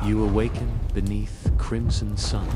You awaken beneath crimson suns,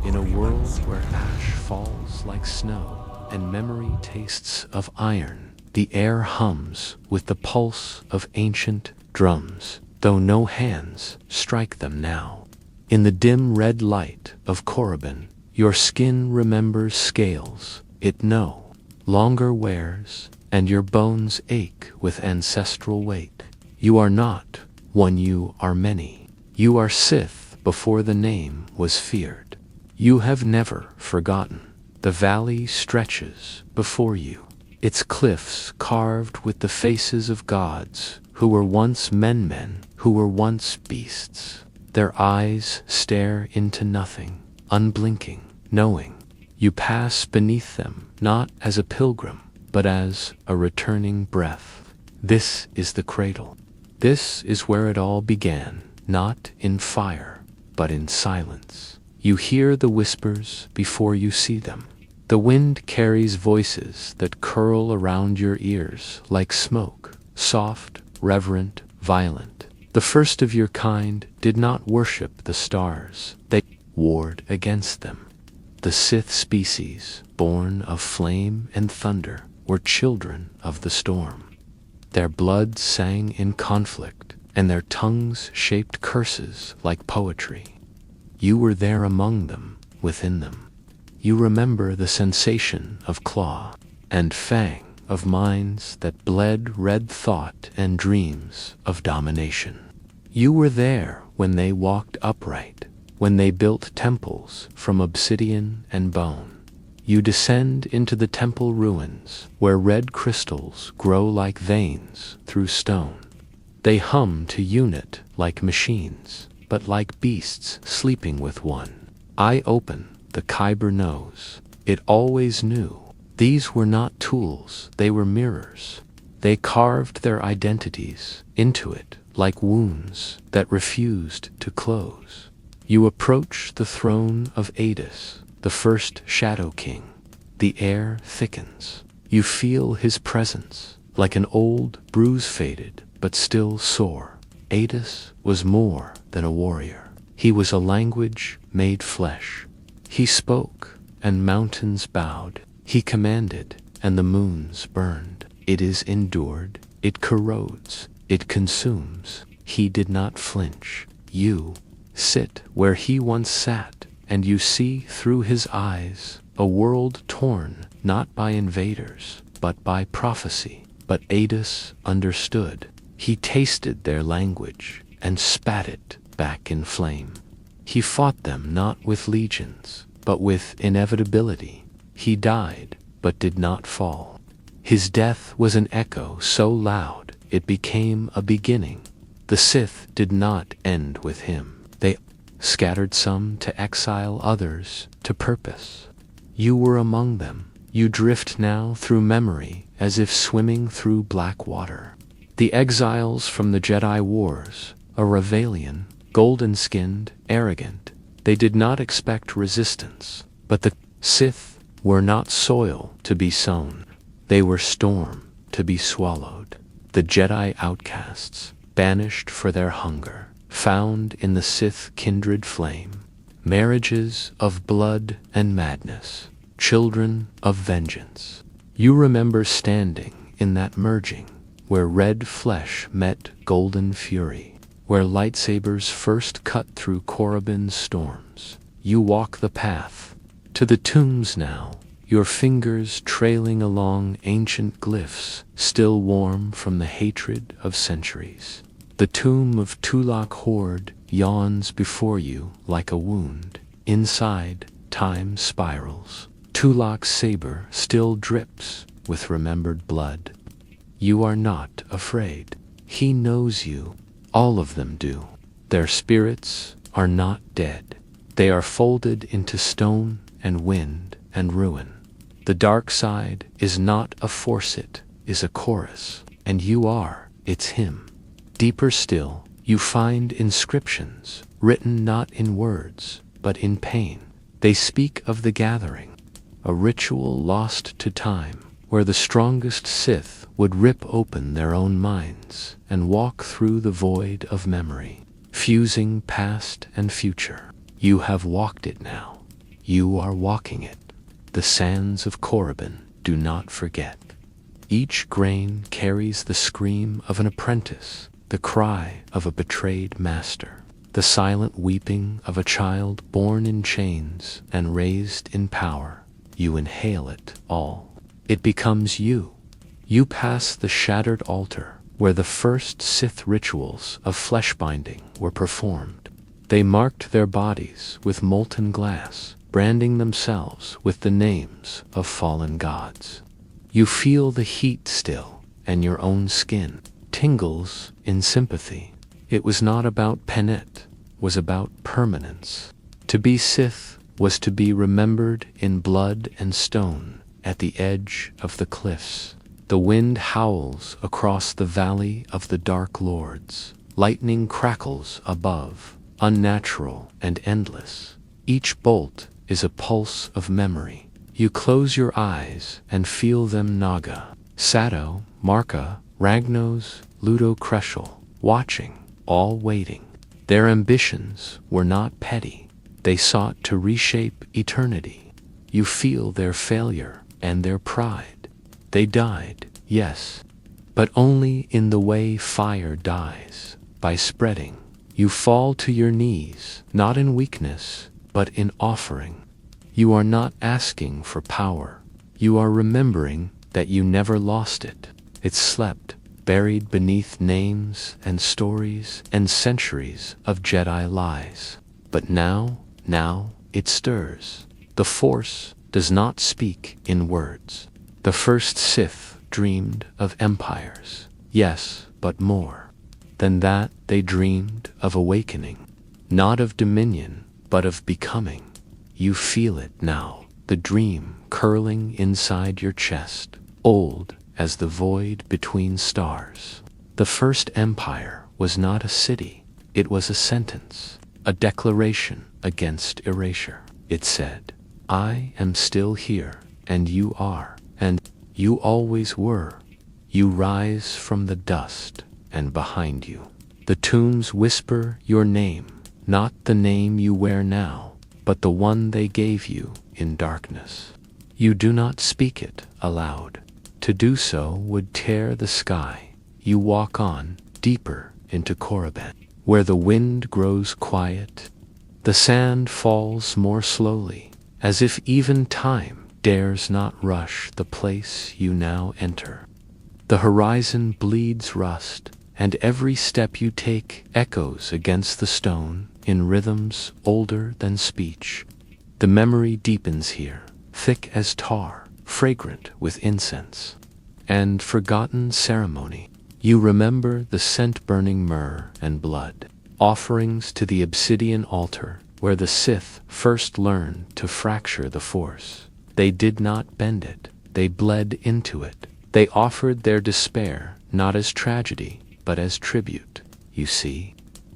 in a world where ash falls like snow, and memory tastes of iron. The air hums with the pulse of ancient drums, though no hands strike them now. In the dim red light of Korriban, your skin remembers scales it no longer wears, and your bones ache with ancestral weight. You are not one, you are many. You are Sith before the name was feared. You have never forgotten. The valley stretches before you, its cliffs carved with the faces of gods who were once men who were once beasts. Their eyes stare into nothing, unblinking, knowing. You pass beneath them, not as a pilgrim, but as a returning breath. This is the cradle. This is where it all began, not in fire, but in silence. You hear the whispers before you see them. The wind carries voices that curl around your ears like smoke, soft, reverent, violent. The first of your kind did not worship the stars, they warred against them. The Sith species, born of flame and thunder, were children of the storm. Their blood sang in conflict, and their tongues shaped curses like poetry. You were there among them, within them. You remember the sensation of claw and fang, of minds that bled red thought and dreams of domination. You were there when they walked upright, when they built temples from obsidian and bone. You descend into the temple ruins, where red crystals grow like veins through stone. They hum to unit like machines, but like beasts sleeping with one. Eye open, the Kyber knows. It always knew. These were not tools, they were mirrors. They carved their identities into it like wounds that refused to close. You approach the throne of Adis, the first Shadow King. The air thickens. You feel his presence, like an old, bruise-faded, but still sore. Adis was more than a warrior. He was a language made flesh. He spoke, and mountains bowed. He commanded, and the moons burned. It is endured, it corrodes, it consumes. He did not flinch. You sit where he once sat, and you see through his eyes a world torn not by invaders, but by prophecy. But Adis understood. He tasted their language and spat it back in flame. He fought them not with legions, but with inevitability. He died, but did not fall. His death was an echo so loud it became a beginning. The Sith did not end with him. They scattered some to exile, others to purpose. You were among them. You drift now through memory as if swimming through black water. The exiles from the Jedi Wars, a Rebellion, golden-skinned, arrogant. They did not expect resistance, but the Sith were not soil to be sown. They were storm to be swallowed. The Jedi outcasts, banished for their hunger, found in the Sith kindred flame. Marriages of blood and madness, children of vengeance. You remember standing in that merging, where red flesh met golden fury, where lightsabers first cut through Korriban's storms. You walk the path to the tombs now, your fingers trailing along ancient glyphs, still warm from the hatred of centuries. The tomb of Tulak Horde yawns before you like a wound. Inside, time spirals. Tulak's saber still drips with remembered blood. You are not afraid. He knows you. All of them do. Their spirits are not dead. They are folded into stone and wind and ruin. The dark side is not a force, it is a chorus, and you are its hymn. Deeper still, you find inscriptions, written not in words, but in pain. They speak of the gathering, a ritual lost to time, where the strongest Sith would rip open their own minds and walk through the void of memory. fusing past and future. You have walked it now. You are walking it. The sands of Korriban do not forget. Each grain carries the scream of an apprentice, the cry of a betrayed master, the silent weeping of a child born in chains and raised in power. You inhale it all. It becomes you. You pass the shattered altar where the first Sith rituals of flesh-binding were performed. They marked their bodies with molten glass, branding themselves with the names of fallen gods. You feel the heat still, and your own skin tingles in sympathy. It was not about Penet, was about permanence. To be Sith was to be remembered in blood and stone at the edge of the cliffs. The wind howls across the valley of the Dark Lords. Lightning crackles above, unnatural and endless. Each bolt is a pulse of memory. You close your eyes and feel them Naga, Sato, Marka, Ragnos, Ludo Kreshel, watching, all waiting. Their ambitions were not petty. They sought to reshape eternity. You feel their failure and their pride. They died, yes, but only in the way fire dies, by spreading. You fall to your knees, not in weakness, but in offering. You are not asking for power. You are remembering that you never lost it. It slept, buried beneath names and stories and centuries of Jedi lies. But now it stirs. The Force does not speak in words. The first Sith dreamed of empires, yes, but more than that, they dreamed of awakening, not of dominion, but of becoming. You feel it now, the dream curling inside your chest, old as the void between stars. The first empire was not a city, it was a sentence, a declaration against erasure. It said, I am still here, and you are. And you always were. You rise from the dust, and behind you, the tombs whisper your name, not the name you wear now, but the one they gave you in darkness. You do not speak it aloud. To do so would tear the sky. You walk on, deeper into Korriban, where the wind grows quiet. The sand falls more slowly, as if even time dares not rush the place you now enter. The horizon bleeds rust, and every step you take echoes against the stone in rhythms older than speech. The memory deepens here, thick as tar, fragrant with incense and forgotten ceremony. You remember the scent-burning myrrh and blood, offerings to the obsidian altar where the Sith first learned to fracture the Force. They did not bend it, they bled into it. They offered their despair not as tragedy, but as tribute, you see.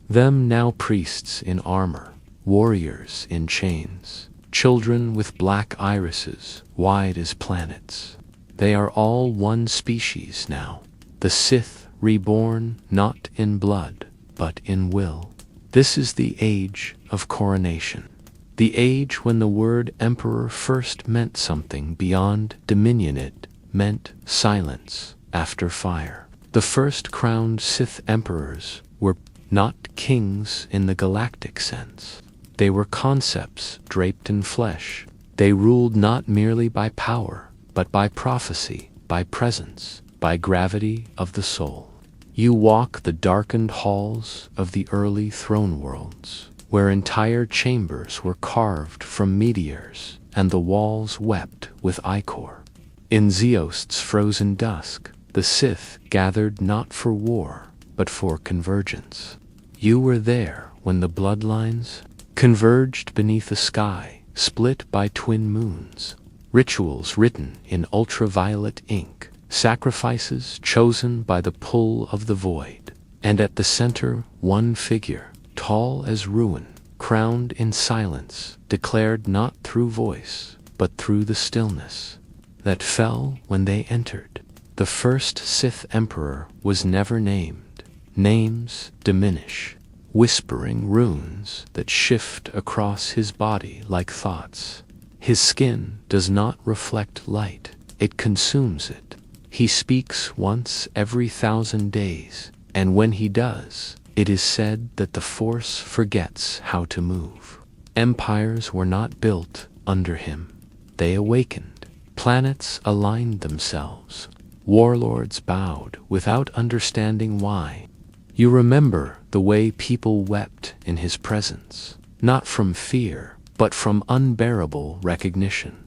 Them now priests in armor, warriors in chains, children with black irises wide as planets. They are all one species now, the Sith reborn not in blood, but in will. This is the age of coronation. The age when the word emperor first meant something beyond dominion. It meant silence after fire. The first crowned Sith emperors were not kings in the galactic sense. They were concepts draped in flesh. They ruled not merely by power, but by prophecy, by presence, by gravity of the soul. You walk the darkened halls of the early throne worlds, where entire chambers were carved from meteors, and the walls wept with ichor. In Zeost's frozen dusk, the Sith gathered not for war, but for convergence. You were there when the bloodlines converged beneath a sky split by twin moons, rituals written in ultraviolet ink, sacrifices chosen by the pull of the void, and at the center one figure, tall as ruin, crowned in silence, declared not through voice, but through the stillness that fell when they entered. The first Sith Emperor was never named. Names diminish. whispering runes that shift across his body like thoughts. His skin does not reflect light, it consumes it. He speaks once every 1,000 days, and when he does, it is said that the Force forgets how to move. Empires were not built under him. They awakened. Planets aligned themselves. Warlords bowed without understanding why. You remember the way people wept in his presence, not from fear, but from unbearable recognition.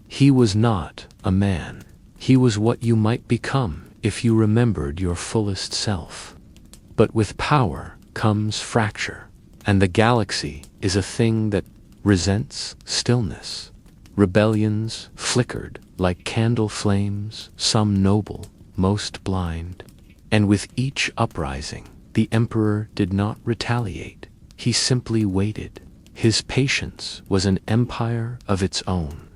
He was not a man. He was what you might become if you remembered your fullest self. But with power comes fracture, and the galaxy is a thing that resents stillness. Rebellions flickered like candle flames, some noble, most blind. And with each uprising, the Emperor did not retaliate. He simply waited. His patience was an empire of its own.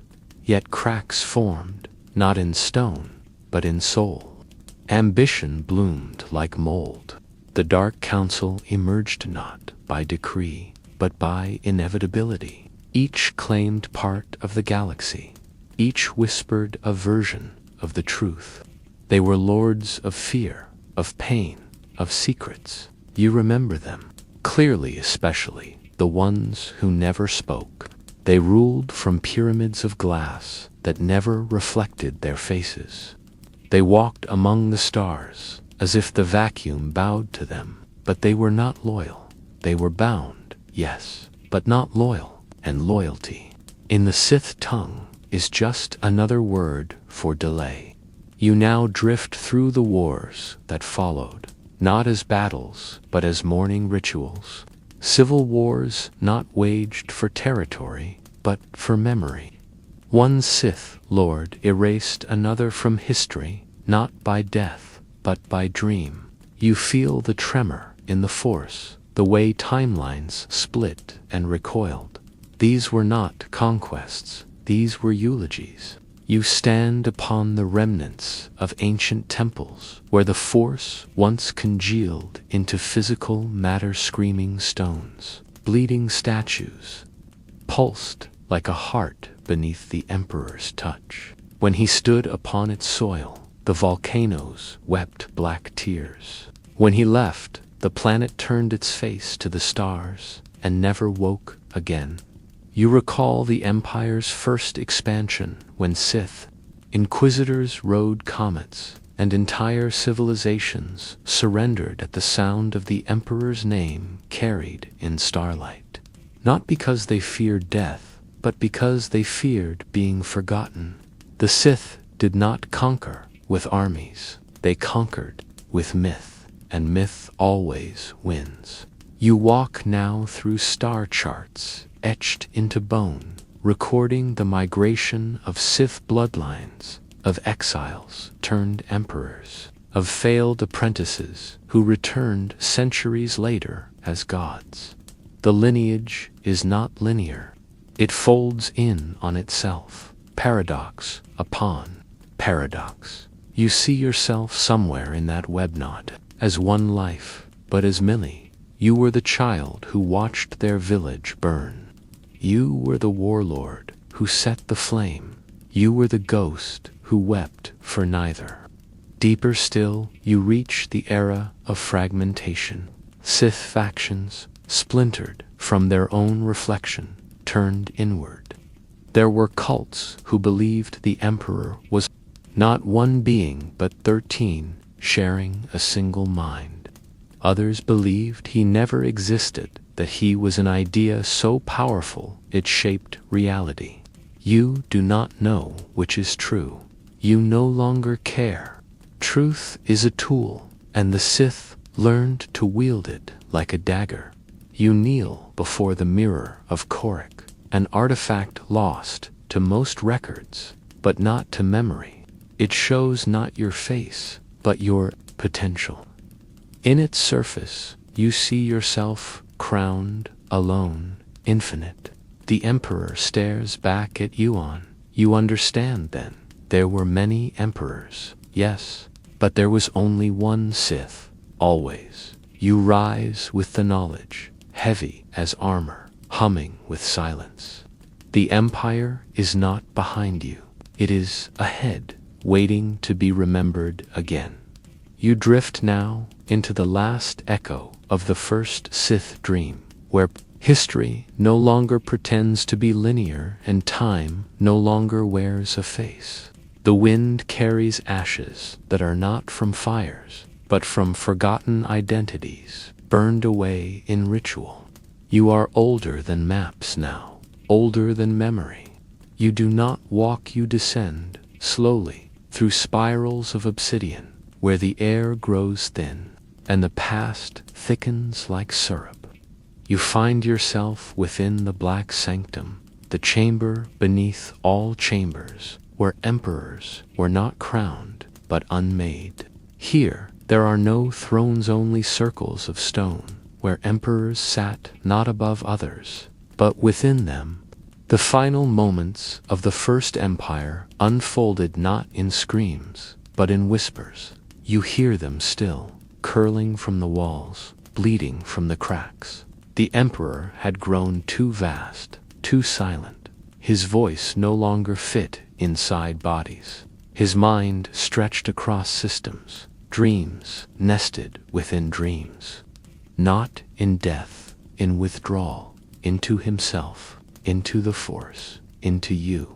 Yet cracks formed, not in stone, but in soul. Ambition bloomed like mold. The Dark Council emerged not by decree, but by inevitability. Each claimed part of the galaxy. Each whispered a version of the truth. They were lords of fear, of pain, of secrets. You remember them, clearly especially the ones who never spoke. They ruled from pyramids of glass that never reflected their faces. They walked among the stars as if the vacuum bowed to them, but they were not loyal. They were bound, yes, but not loyal, and loyalty, in the Sith tongue, is just another word for delay. You now drift through the wars that followed, not as battles, but as mourning rituals. Civil wars not waged for territory, but for memory. One Sith Lord erased another from history, not by death, but by dream. You feel the tremor in the Force, the way timelines split and recoiled. These were not conquests, these were eulogies. You stand upon the remnants of ancient temples where the Force once congealed into physical matter-screaming stones. Bleeding statues pulsed like a heart beneath the Emperor's touch. When he stood upon its soil, the volcanoes wept black tears. When he left, the planet turned its face to the stars and never woke again. You recall the Empire's first expansion when Sith Inquisitors rode comets and entire civilizations surrendered at the sound of the Emperor's name carried in starlight. Not because they feared death, but because they feared being forgotten. The Sith did not conquer with armies. They conquered with myth, and myth always wins. You walk now through star charts etched into bone, recording the migration of Sith bloodlines, of exiles turned emperors, of failed apprentices who returned centuries later as gods. The lineage is not linear. It folds in on itself, paradox upon paradox. You see yourself somewhere in that web knot, as one life, but as Millie. You were the child who watched their village burn. You were the warlord who set the flame. You were the ghost who wept for neither. Deeper still, you reach the era of fragmentation. Sith factions, splintered from their own reflection, turned inward. There were cults who believed the Emperor was not one being but 13, sharing a single mind. Others believed he never existed, that he was an idea so powerful it shaped reality. You do not know which is true. You no longer care. Truth is a tool, and the Sith learned to wield it like a dagger. You kneel before the mirror of Korik, an artifact lost to most records, but not to memory. It shows not your face, but your potential. In its surface, you see yourself crowned, alone, infinite. The Emperor stares back at Yuan. You understand then. There were many emperors, yes, but there was only one Sith, always. You rise with the knowledge, heavy as armor, humming with silence. The empire is not behind you. It is ahead, waiting to be remembered again. You drift now into the last echo of the first Sith dream, where history no longer pretends to be linear and time no longer wears a face. The wind carries ashes that are not from fires, but from forgotten identities, burned away in ritual. You are older than maps now, older than memory. You do not walk, you descend, slowly, through spirals of obsidian, where the air grows thin, and the past thickens like syrup. You find yourself within the black sanctum, the chamber beneath all chambers, where emperors were not crowned, but unmade. Here, there are no thrones, only circles of stone, where emperors sat not above others, but within them. The final moments of the First Empire unfolded not in screams, but in whispers. You hear them still, curling from the walls, bleeding from the cracks. The emperor had grown too vast, too silent. His voice no longer fit inside bodies. His mind stretched across systems, dreams nested within dreams. Not in death, in withdrawal, into himself, into the Force, into you.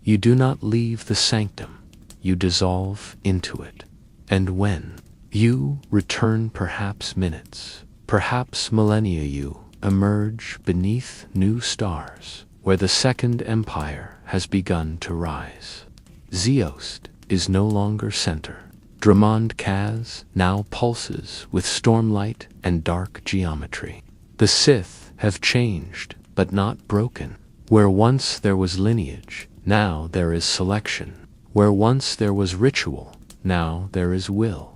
You do not leave the sanctum, you dissolve into it. And when you return, perhaps minutes, perhaps millennia, you emerge beneath new stars, where the Second Empire has begun to rise. Zeost is no longer center. Dramond Kaz now pulses with stormlight and dark geometry. The Sith have changed, but not broken. Where once there was lineage, now there is selection. Where once there was ritual, now there is will.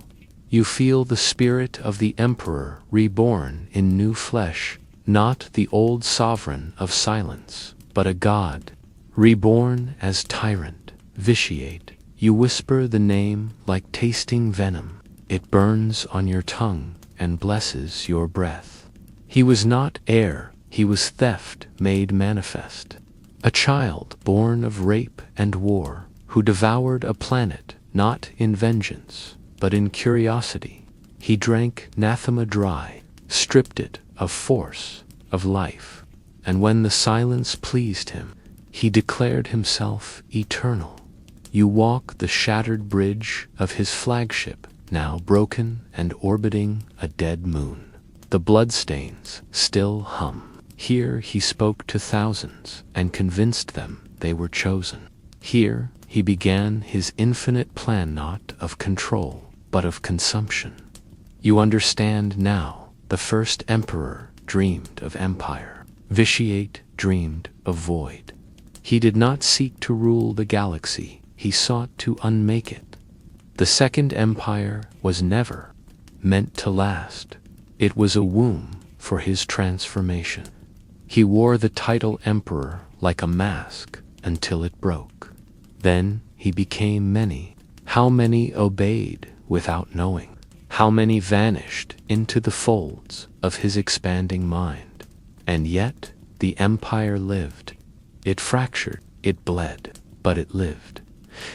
You feel the spirit of the Emperor reborn in new flesh, not the old sovereign of silence, but a god, reborn as tyrant, vitiate. You whisper the name like tasting venom. It burns on your tongue and blesses your breath. He was not air, he was theft made manifest. A child born of rape and war, who devoured a planet, not in vengeance, but in curiosity. He drank Nathema dry, stripped it of force, of life, and when the silence pleased him, he declared himself eternal. You walk the shattered bridge of his flagship, now broken and orbiting a dead moon. The bloodstains still hum. Here he spoke to thousands and convinced them they were chosen. Here he began his infinite plan, not of control, but of consumption. You understand now. The first emperor dreamed of empire. Vitiate dreamed of void. He did not seek to rule the galaxy. He sought to unmake it. The Second Empire was never meant to last. It was a womb for his transformation. He wore the title emperor like a mask until it broke. Then he became many. How many obeyed without knowing? How many vanished into the folds of his expanding mind? And yet the empire lived. It fractured, it bled, but it lived.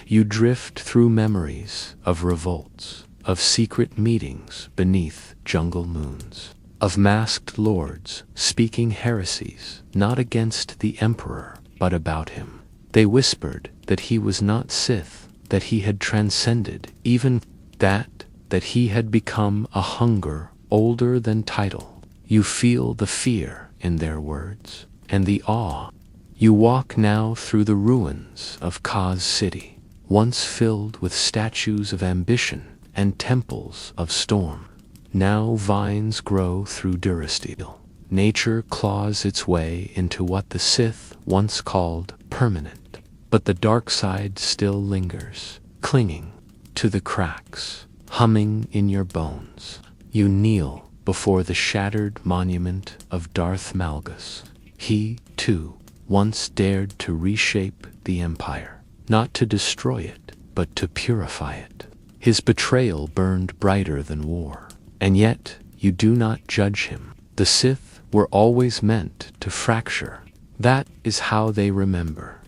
You drift through memories of revolts, of secret meetings beneath jungle moons, of masked lords speaking heresies, not against the emperor, but about him. They whispered that he was not Sith, that he had transcended, even that he had become a hunger older than title. You feel the fear in their words, and the awe. You walk now through the ruins of Kaz City, once filled with statues of ambition and temples of storm. Now vines grow through Durasteel. Nature claws its way into what the Sith once called permanent. But the dark side still lingers, clinging to the cracks, humming in your bones. You kneel before the shattered monument of Darth Malgus. He, too, once dared to reshape the Empire, not to destroy it, but to purify it. His betrayal burned brighter than war. And yet, you do not judge him. The Sith were always meant to fracture. That is how they remember.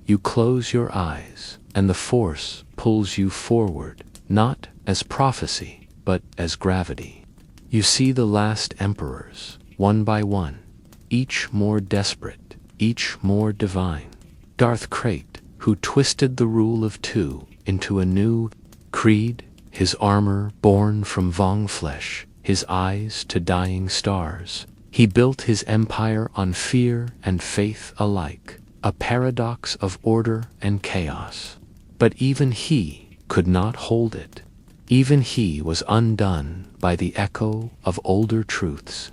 You close your eyes, and the Force pulls you forward, not as prophecy, but as gravity. You see the last emperors, one by one, each more desperate, each more divine. Darth Krayt, who twisted the rule of two into a new creed, his armor born from Vong flesh, his eyes to dying stars. He built his empire on fear and faith alike, a paradox of order and chaos. But even he could not hold it. Even he was undone by the echo of older truths.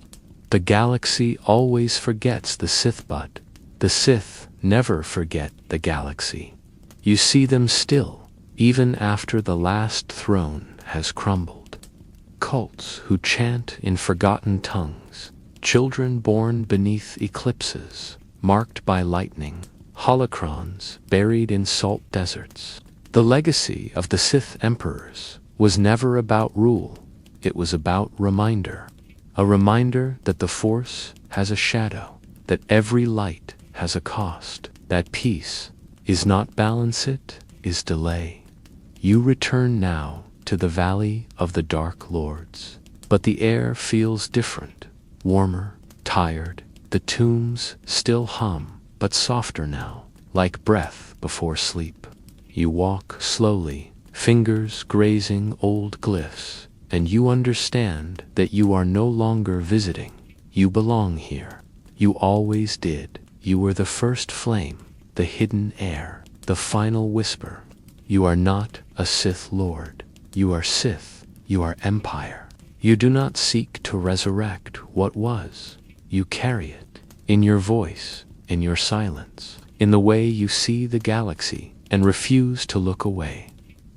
The galaxy always forgets the Sith, but the Sith never forget the galaxy. You see them still, even after the last throne has crumbled. Cults who chant in forgotten tongues, children born beneath eclipses, marked by lightning, holocrons buried in salt deserts. The legacy of the Sith emperors was never about rule, it was about reminder. A reminder that the Force has a shadow, that every light has a cost, that peace is not balance, it is delay. You return now to the Valley of the Dark Lords, but the air feels different, warmer, tired. The tombs still hum, but softer now, like breath before sleep. You walk slowly, fingers grazing old glyphs, and you understand that you are no longer visiting. You belong here. You always did. You were the first flame, the hidden air, the final whisper. You are not a Sith Lord. You are Sith. You are Empire. You do not seek to resurrect what was. You carry it in your voice, in your silence, in the way you see the galaxy and refuse to look away.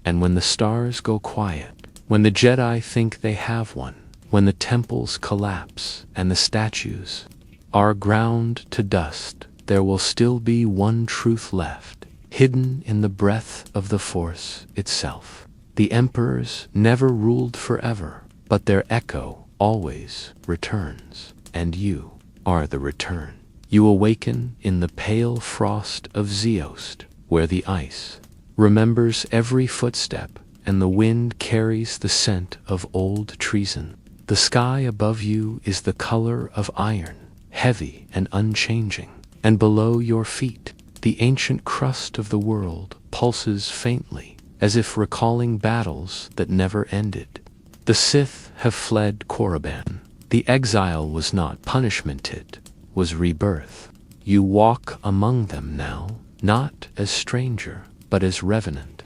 And when the stars go quiet, when the Jedi think they have won, when the temples collapse and the statues are ground to dust, there will still be one truth left, hidden in the breath of the Force itself. The emperors never ruled forever, but their echo always returns, and you are the return. You awaken in the pale frost of Zeost, where the ice remembers every footstep and the wind carries the scent of old treason. The sky above you is the color of iron, heavy and unchanging, and below your feet, the ancient crust of the world pulses faintly, as if recalling battles that never ended. The Sith have fled Korriban. The exile was not punishment, it was rebirth. You walk among them now, not as stranger, but as revenant.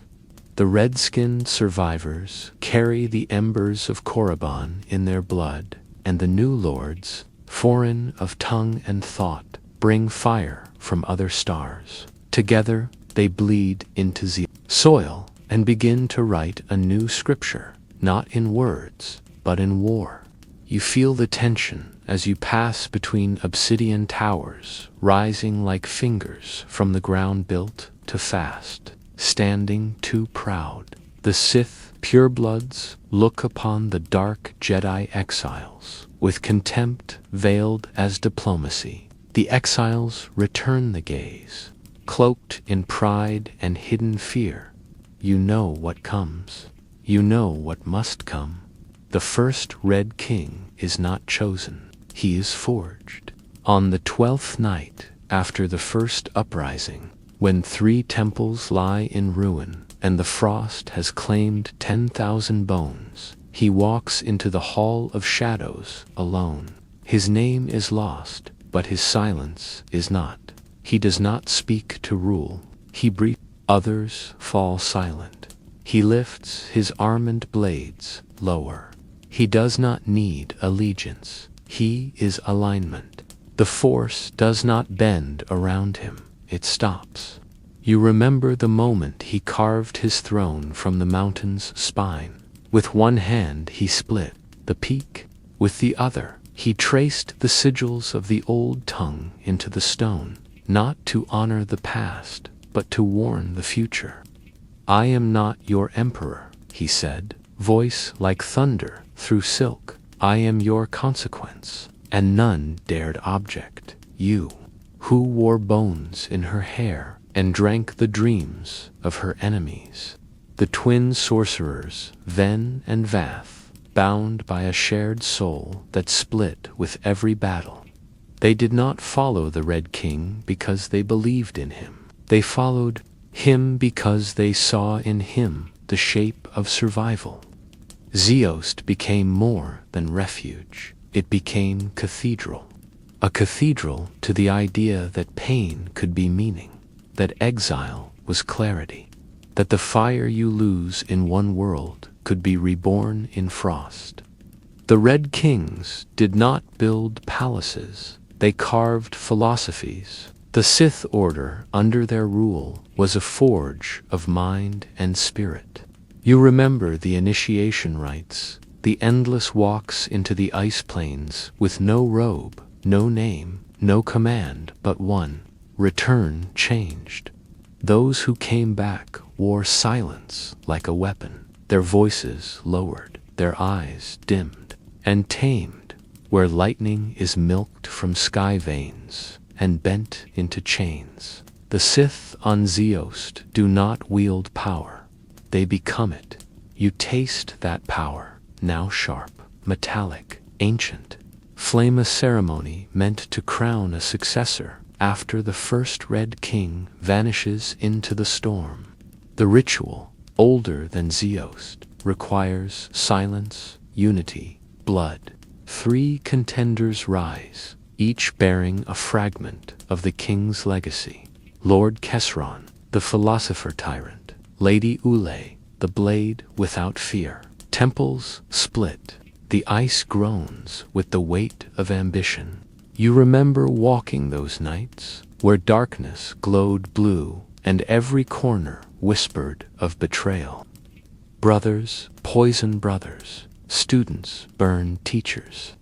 The red-skinned survivors carry the embers of Korriban in their blood, and the new lords, foreign of tongue and thought, bring fire from other stars. Together, they bleed into the soil and begin to write a new scripture, not in words, but in war. You feel the tension as you pass between obsidian towers, rising like fingers from the ground built to fast, standing too proud. The Sith purebloods look upon the dark Jedi exiles with contempt veiled as diplomacy. The exiles return the gaze, cloaked in pride and hidden fear. You know what comes. You know what must come. The first Red King is not chosen. He is forged. On the 12th night after the first uprising, when 3 temples lie in ruin and the frost has claimed 10,000 bones, he walks into the Hall of Shadows alone. His name is lost, but his silence is not. He does not speak to rule. He breathes. Others fall silent. He lifts his armand blades lower. He does not need allegiance. He is alignment. The Force does not bend around him. It stops. You remember the moment he carved his throne from the mountain's spine. With one hand he split the peak. With the other, he traced the sigils of the old tongue into the stone, not to honor the past, but to warn the future. I am not your emperor, he said, voice like thunder through silk. I am your consequence, and none dared object you, who wore bones in her hair and drank the dreams of her enemies. The twin sorcerers, Ven and Vath, bound by a shared soul that split with every battle. They did not follow the Red King because they believed in him. They followed him because they saw in him the shape of survival. Zeost became more than refuge. It became cathedral. A cathedral to the idea that pain could be meaning, that exile was clarity, that the fire you lose in one world could be reborn in frost. The Red Kings did not build palaces, they carved philosophies. The Sith Order, under their rule, was a forge of mind and spirit. You remember the initiation rites, the endless walks into the ice plains with no robe, no name, no command but one: return changed. Those who came back wore silence like a weapon, their voices lowered, their eyes dimmed, and tamed, where lightning is milked from sky veins and bent into chains. The Sith on Zeost do not wield power, they become it. You taste that power, now sharp, metallic, ancient. Flame a ceremony meant to crown a successor after the first Red King vanishes into the storm. The ritual, older than Zeost, requires silence, unity, blood. 3 contenders rise, each bearing a fragment of the king's legacy. Lord Kesron, the philosopher tyrant; Lady Ule, the blade without fear. Temples split. The ice groans with the weight of ambition. You remember walking those nights, where darkness glowed blue and every corner whispered of betrayal. Brothers poison brothers, students burn teachers.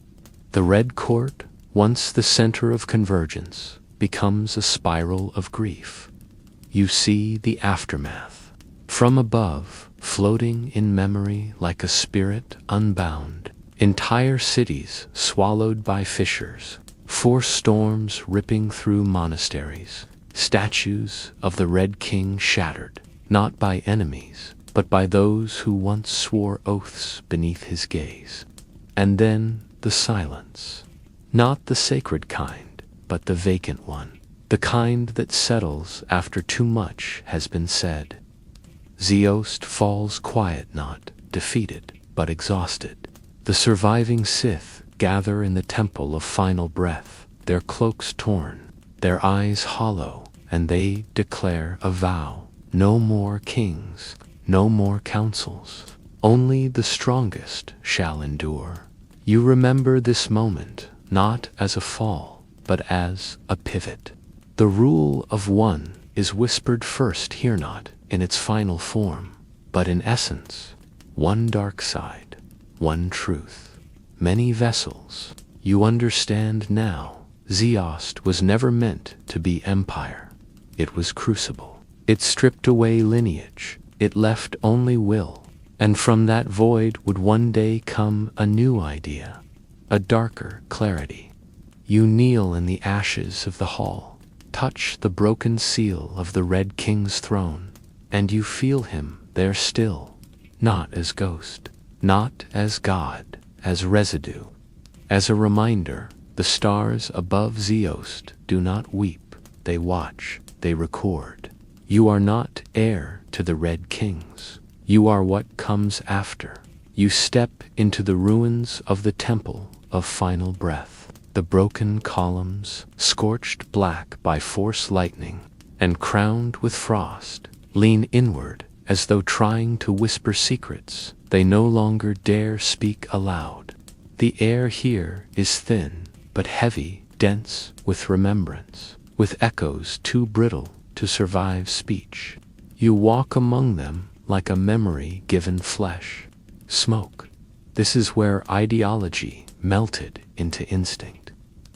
The Red Court, once the center of convergence, becomes a spiral of grief. You see the aftermath. From above, floating in memory like a spirit unbound, entire cities swallowed by fissures, 4 storms ripping through monasteries, statues of the Red King shattered, not by enemies, but by those who once swore oaths beneath his gaze. And then the silence. Not the sacred kind, but the vacant one, the kind that settles after too much has been said. Zeost falls quiet, not defeated, but exhausted. The surviving Sith gather in the Temple of Final Breath, their cloaks torn, their eyes hollow, and they declare a vow: no more kings, no more councils, only the strongest shall endure. You remember this moment, not as a fall, but as a pivot. The rule of one is whispered first here, not in its final form, but in essence. One dark side, one truth, many vessels. You understand now. Zeost was never meant to be empire. It was crucible. It stripped away lineage. It left only will. And from that void would one day come a new idea, a darker clarity. You kneel in the ashes of the hall, touch the broken seal of the Red King's throne, and you feel him there still, not as ghost, not as God, as residue, as a reminder. The stars above Zeost do not weep, they watch, they record. You are not heir to the Red Kings. You are what comes after. You step into the ruins of the Temple of Final Breath. The broken columns, scorched black by Force lightning, and crowned with frost, lean inward as though trying to whisper secrets they no longer dare speak aloud. The air here is thin, but heavy, dense with remembrance, with echoes too brittle to survive speech. You walk among them like a memory given flesh. Smoke. This is where ideology melted into instinct.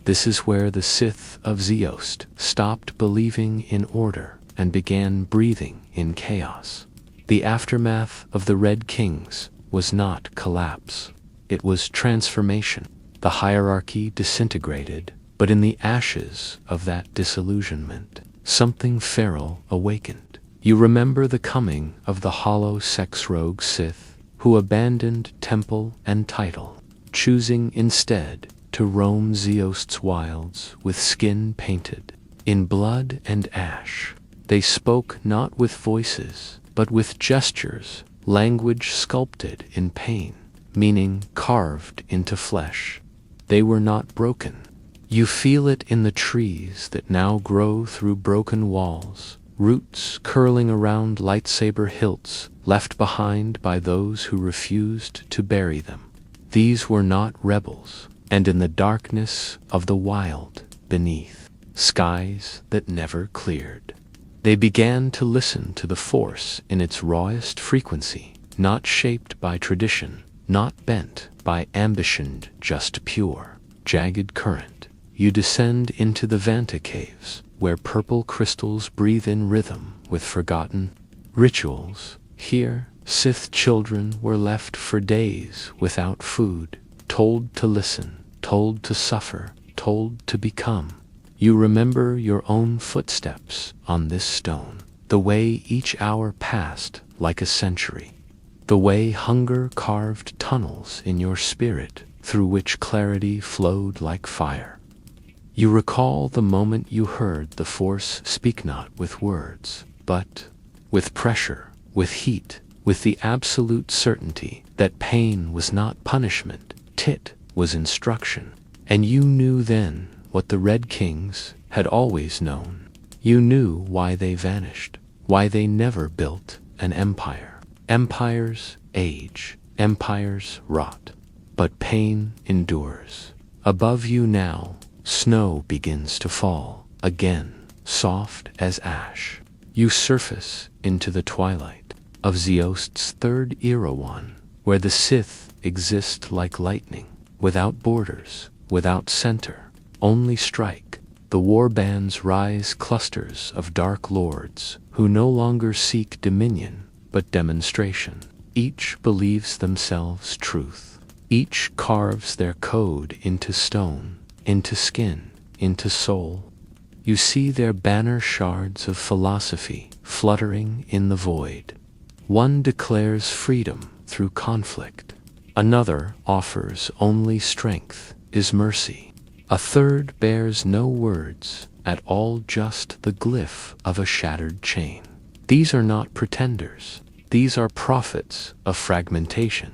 This is where the Sith of Zeost stopped believing in order and began breathing in chaos. The aftermath of the Red Kings was not collapse. it was transformation. The hierarchy disintegrated, but in the ashes of that disillusionment, something feral awakened. You remember the coming of the hollow sex-rogue Sith, who abandoned temple and title, choosing instead to roam Zeost's wilds with skin painted in blood and ash. They spoke not with voices, but with gestures, language sculpted in pain, meaning carved into flesh. They were not broken. You feel it in the trees that now grow through broken walls, roots curling around lightsaber hilts left behind by those who refused to bury them. These were not rebels, and in the darkness of the wild beneath, skies that never cleared, they began to listen to the Force in its rawest frequency, not shaped by tradition, not bent by ambition, just pure, jagged current. You descend into the Vanta caves, where purple crystals breathe in rhythm with forgotten rituals. Here, Sith children were left for days without food, told to listen, told to suffer, told to become. You remember your own footsteps on this stone, the way each hour passed like a century, the way hunger carved tunnels in your spirit through which clarity flowed like fire. You recall the moment you heard the Force speak not with words, but with pressure, with heat, with the absolute certainty that pain was not punishment, tit was instruction. And you knew then what the Red Kings had always known. You knew why they vanished, why they never built an empire. Empires age, empires rot, but pain endures. Above you now, snow begins to fall, again, soft as ash. You surface into the twilight of Zeost's third era one, where the Sith exist like lightning, without borders, without center, only strike. The warbands rise clusters of dark lords who no longer seek dominion, but demonstration. Each believes themselves truth. Each carves their code into stone, into skin, into soul. You see their banner shards of philosophy fluttering in the void. One declares freedom through conflict. Another offers only strength is mercy. A third bears no words at all, just the glyph of a shattered chain. These are not pretenders. These are prophets of fragmentation.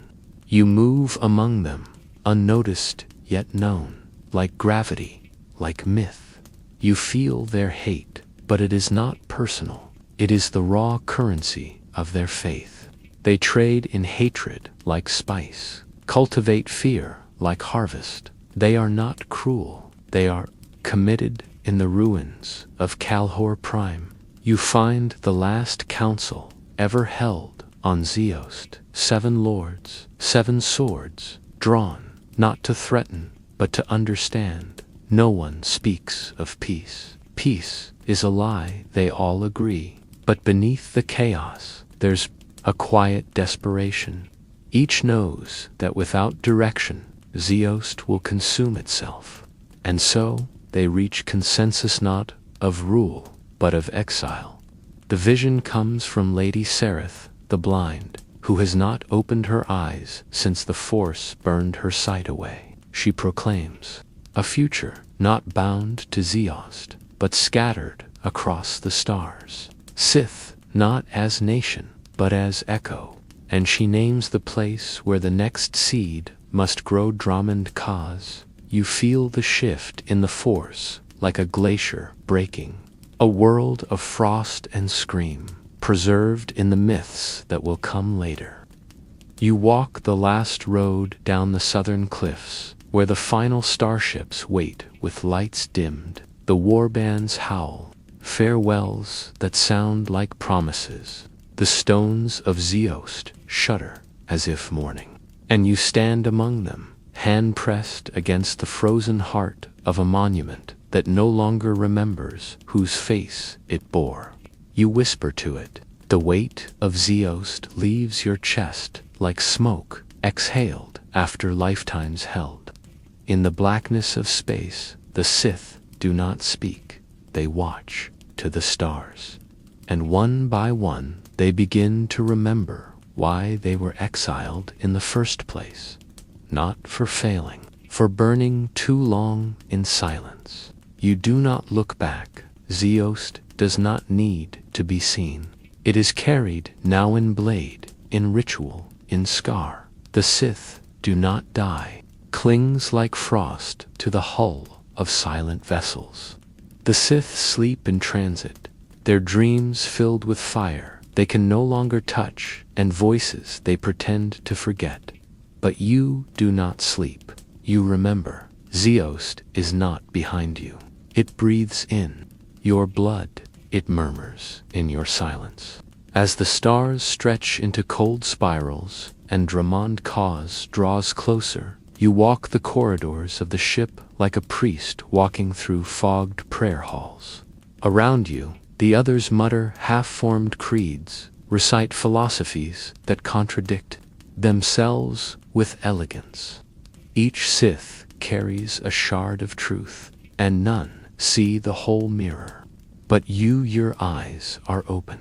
You move among them, unnoticed yet known, like gravity, like myth. You feel their hate, but it is not personal. It is the raw currency of their faith. They trade in hatred like spice, cultivate fear like harvest. They are not cruel. They are committed. In the ruins of Calhor Prime, you find the last council ever held on Zeost. 7 lords, 7 swords, drawn, not to threaten, but to understand. No one speaks of peace. Peace is a lie, they all agree. But beneath the chaos, there's a quiet desperation. Each knows that without direction, Zeost will consume itself. And so, they reach consensus not of rule, but of exile. The vision comes from Lady Sereth, the blind, who has not opened her eyes since the Force burned her sight away. She proclaims a future not bound to Zeost, but scattered across the stars. Sith, not as nation, but as echo. And she names the place where the next seed must grow. Drummond Kaz. You feel the shift in the Force like a glacier breaking. A world of frost and scream, preserved in the myths that will come later. You walk the last road down the southern cliffs, where the final starships wait with lights dimmed. The warbands howl, farewells that sound like promises. The stones of Zeost shudder as if mourning. And you stand among them, hand pressed against the frozen heart of a monument that no longer remembers whose face it bore. You whisper to it. The weight of Zeost leaves your chest like smoke exhaled after lifetimes held. In the blackness of space, the Sith do not speak, they watch to the stars. And one by one, they begin to remember why they were exiled in the first place. Not for failing, for burning too long in silence. You do not look back. Zeost does not need to be seen. It is carried now in blade, in ritual, in scar. The Sith do not die, clings like frost to the hull of silent vessels. The Sith sleep in transit, their dreams filled with fire they can no longer touch, and voices they pretend to forget. But you do not sleep. You remember. Zeost is not behind you. It breathes in your blood. It murmurs in your silence. As the stars stretch into cold spirals and Dramond Cause draws closer, you walk the corridors of the ship like a priest walking through fogged prayer halls. Around you, the others mutter half-formed creeds, recite philosophies that contradict themselves with elegance. Each Sith carries a shard of truth, and none see the whole mirror. But your eyes are open.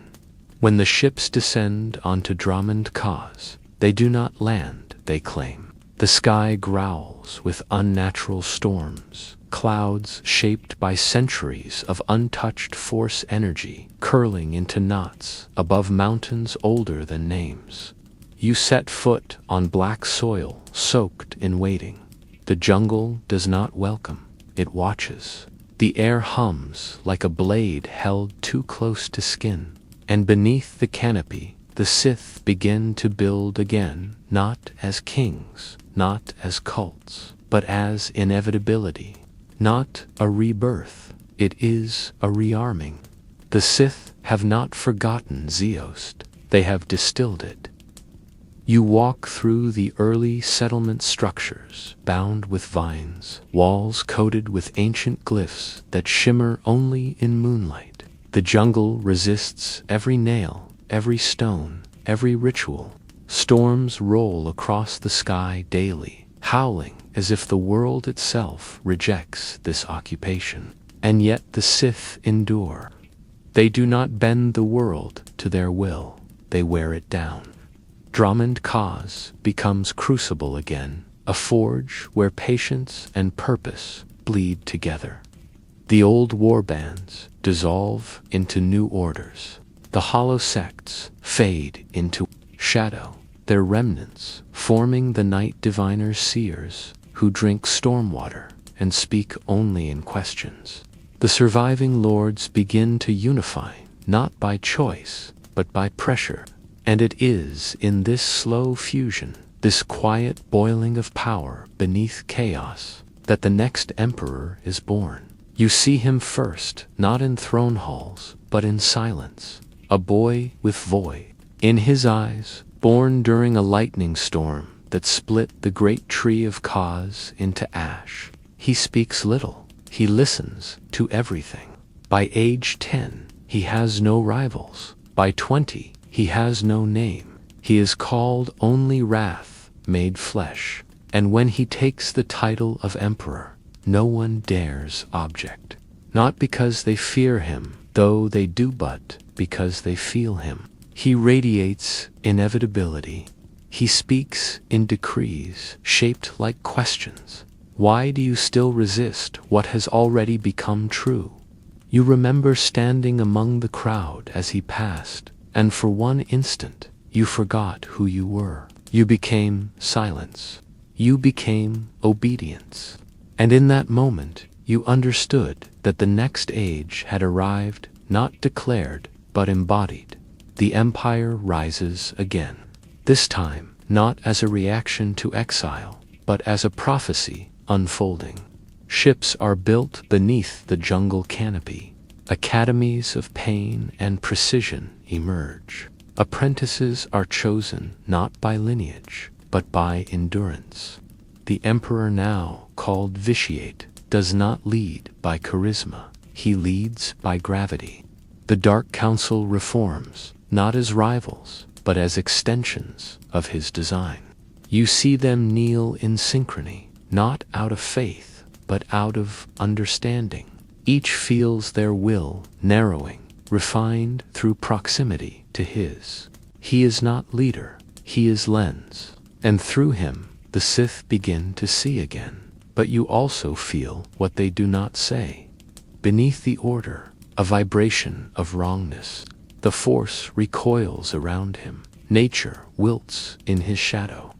When the ships descend onto Dramond Cause, they do not land, they claim. The sky growls with unnatural storms, clouds shaped by centuries of untouched force energy curling into knots above mountains older than names. You set foot on black soil soaked in waiting. The jungle does not welcome, it watches. The air hums like a blade held too close to skin. And beneath the canopy, the Sith begin to build again, not as kings, not as cults, but as inevitability. Not a rebirth, it is a rearming. The Sith have not forgotten Zeost, they have distilled it. You walk through the early settlement structures, bound with vines, walls coated with ancient glyphs that shimmer only in moonlight. The jungle resists every nail, every stone, every ritual. Storms roll across the sky daily, howling as if the world itself rejects this occupation. And yet the Sith endure. They do not bend the world to their will, they wear it down. Dramond Cause becomes crucible again, a forge where patience and purpose bleed together. The old warbands dissolve into new orders. The hollow sects fade into shadow, their remnants forming the night diviners seers who drink stormwater and speak only in questions. The surviving lords begin to unify, not by choice, but by pressure. And it is in this slow fusion, this quiet boiling of power beneath chaos, that the next emperor is born. You see him first, not in throne halls, but in silence. A boy with void in his eyes, born during a lightning storm that split the great tree of cause into ash. He speaks little. He listens to everything. By age 10, he has no rivals. By 20, he has no name. He is called only Wrath made flesh. And when he takes the title of emperor, no one dares object. Not because they fear him, though they do, but because they feel him. He radiates inevitability. He speaks in decrees shaped like questions. Why do you still resist what has already become true? You remember standing among the crowd as he passed, and for one instant, you forgot who you were. You became silence. You became obedience. And in that moment, you understood that the next age had arrived, not declared, but embodied. The empire rises again. This time, not as a reaction to exile, but as a prophecy unfolding. Ships are built beneath the jungle canopy. Academies of pain and precision emerge. Apprentices are chosen not by lineage, but by endurance. The emperor, now called Vitiate, does not lead by charisma. He leads by gravity. The Dark Council reforms, not as rivals, but as extensions of his design. You see them kneel in synchrony, not out of faith, but out of understanding. Each feels their will narrowing, refined through proximity to his. He is not leader, he is lens, and through him the Sith begin to see again. But you also feel what they do not say. Beneath the order, a vibration of wrongness. The Force recoils around him. Nature wilts in his shadow.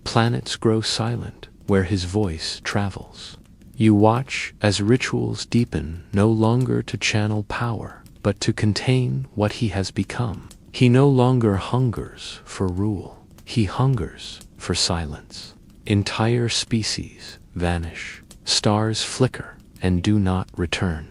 Planets grow silent where his voice travels. You watch as rituals deepen, no longer to channel power, but to contain what he has become. He no longer hungers for rule. He hungers for silence. Entire species vanish. Stars flicker and do not return.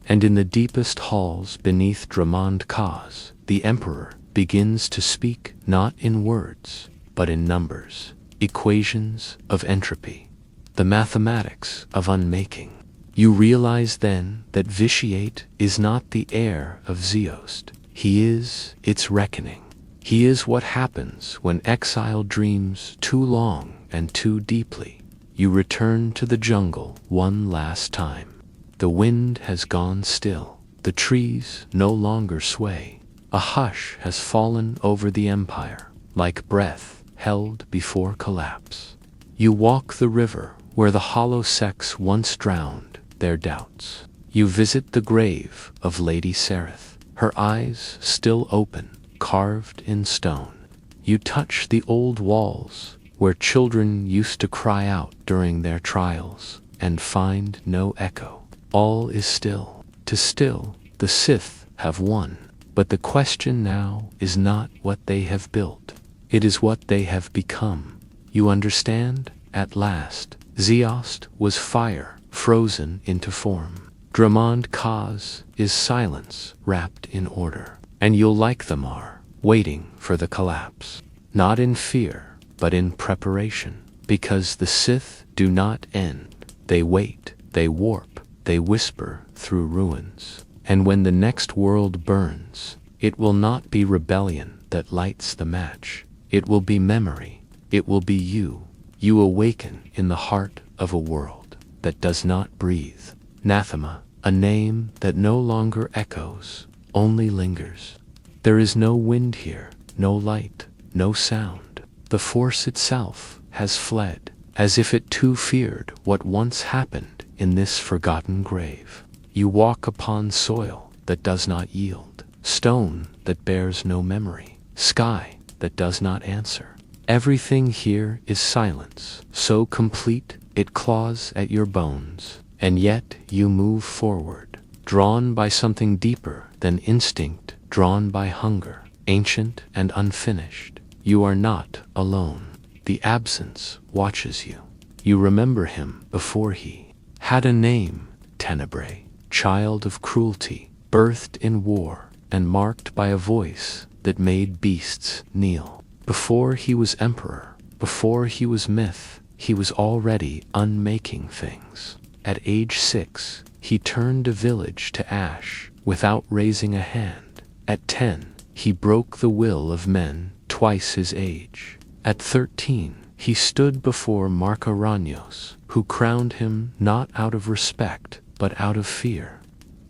And in the deepest halls beneath Dramond Kaz, the Emperor begins to speak not in words, but in numbers, equations of entropy, the mathematics of unmaking. You realize then that Vitiate is not the heir of Zeost. He is its reckoning. He is what happens when exile dreams too long and too deeply. You return to the jungle one last time. The wind has gone still. The trees no longer sway. A hush has fallen over the empire, like breath held before collapse. You walk the river where the hollow sects once drowned their doubts. You visit the grave of Lady Sereth, her eyes still open, carved in stone. You touch the old walls where children used to cry out during their trials and find no echo. All is still. To still, the Sith have won. But the question now is not what they have built. It is what they have become. You understand? At last, Zeost was fire, frozen into form. Dramond Kaz is silence wrapped in order. And you'll like them are, waiting for the collapse. Not in fear, but in preparation. Because the Sith do not end. They wait, they warp, they whisper through ruins. And when the next world burns, it will not be rebellion that lights the match. It will be memory. It will be you. You awaken in the heart of a world that does not breathe. Nathema, a name that no longer echoes, only lingers. There is no wind here, no light, no sound. The Force itself has fled, as if it too feared what once happened in this forgotten grave. You walk upon soil that does not yield, stone that bears no memory, sky that does not answer. Everything here is silence, so complete it claws at your bones, and yet you move forward, drawn by something deeper than instinct, drawn by hunger, ancient and unfinished. You are not alone. The absence watches you. You remember him before he had a name, Tenebrae. Child of cruelty, birthed in war, and marked by a voice that made beasts kneel. Before he was emperor, before he was myth, he was already unmaking things. At age 6, he turned a village to ash without raising a hand. At 10, he broke the will of men twice his age. At 13, he stood before Marcaranios, who crowned him not out of respect, but out of fear.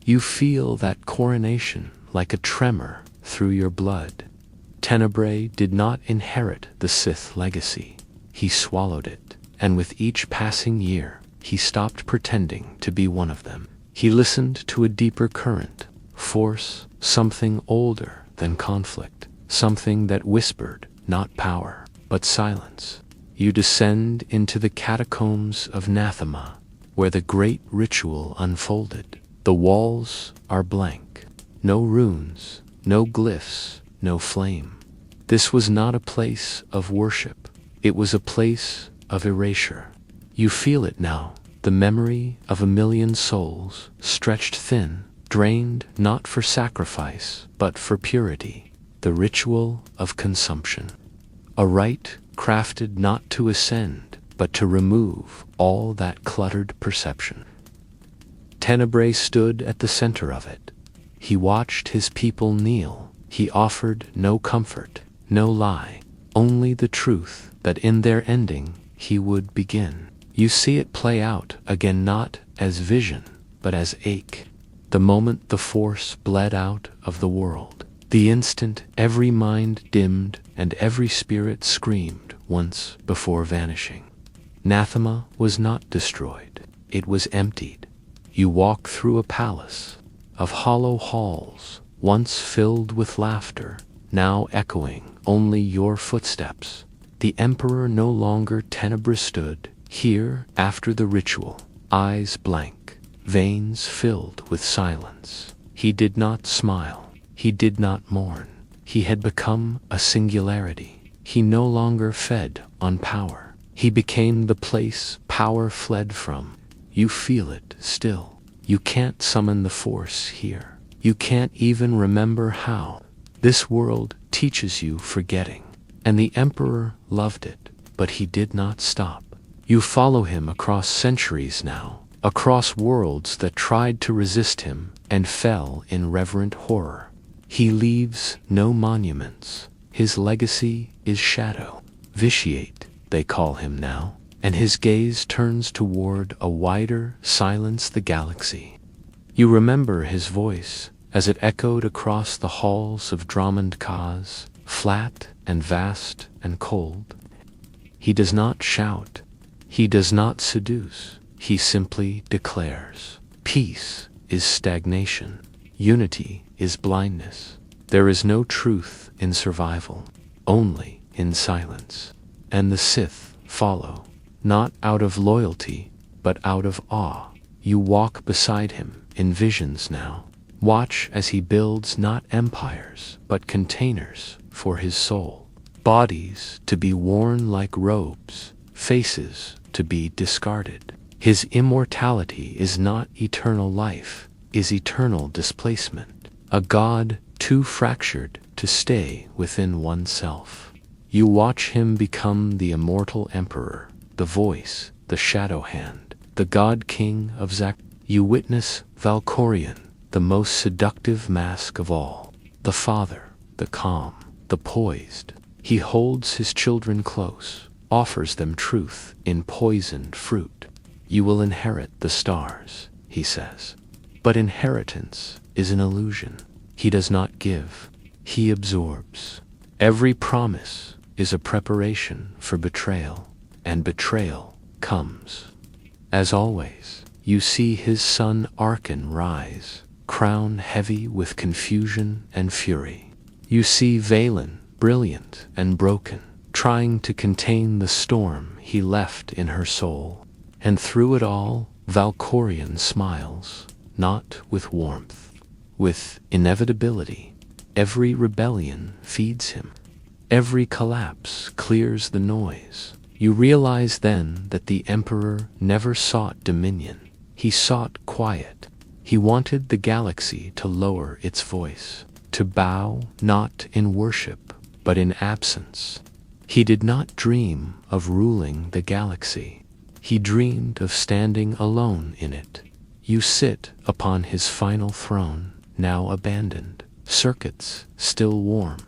You feel that coronation like a tremor through your blood. Tenebrae did not inherit the Sith legacy. He swallowed it, and with each passing year, he stopped pretending to be one of them. He listened to a deeper current, force, something older than conflict, something that whispered not power, but silence. You descend into the catacombs of Nathema, where the great ritual unfolded. The walls are blank. No runes, no glyphs, no flame. This was not a place of worship. It was a place of erasure. You feel it now, the memory of 1,000,000 souls, stretched thin, drained not for sacrifice, but for purity. The ritual of consumption. A rite crafted not to ascend, but to remove all that cluttered perception. Tenebrae stood at the center of it. He watched his people kneel. He offered no comfort, no lie, only the truth that in their ending he would begin. You see it play out again, not as vision, but as ache. The moment the force bled out of the world, the instant every mind dimmed and every spirit screamed once before vanishing. Nathema was not destroyed, it was emptied. You walk through a palace of hollow halls, once filled with laughter, now echoing only your footsteps. The emperor no longer tenebrous stood here after the ritual, eyes blank, veins filled with silence. He did not smile, he did not mourn. He had become a singularity. He no longer fed on power. He became the place power fled from. You feel it still. You can't summon the force here. You can't even remember how. This world teaches you forgetting. And the emperor loved it, but he did not stop. You follow him across centuries now, across worlds that tried to resist him and fell in reverent horror. He leaves no monuments. His legacy is shadow. Vitiate, they call him now, and his gaze turns toward a wider silence, the galaxy. You remember his voice as it echoed across the halls of Drummond Kaz, flat and vast and cold. He does not shout. He does not seduce. He simply declares, peace is stagnation. Unity is blindness. There is no truth in survival, only in silence. And the Sith follow, not out of loyalty, but out of awe. You walk beside him in visions now. Watch as he builds not empires, but containers for his soul. Bodies to be worn like robes, faces to be discarded. His immortality is not eternal life, is eternal displacement. A god too fractured to stay within oneself. You watch him become the immortal emperor, the voice, the shadow hand, the god king of Zak. You witness Valkorion, the most seductive mask of all. The father, the calm, the poised. He holds his children close, offers them truth in poisoned fruit. You will inherit the stars, he says. But inheritance is an illusion. He does not give, he absorbs. Every promise is a preparation for betrayal, and betrayal comes. As always, you see his son Arkan rise, crown heavy with confusion and fury. You see Valen, brilliant and broken, trying to contain the storm he left in her soul. And through it all, Valkorion smiles, not with warmth, with inevitability. Every rebellion feeds him. Every collapse clears the noise. You realize then that the emperor never sought dominion. He sought quiet. He wanted the galaxy to lower its voice, to bow not in worship, but in absence. He did not dream of ruling the galaxy. He dreamed of standing alone in it. You sit upon his final throne, now abandoned, circuits still warm.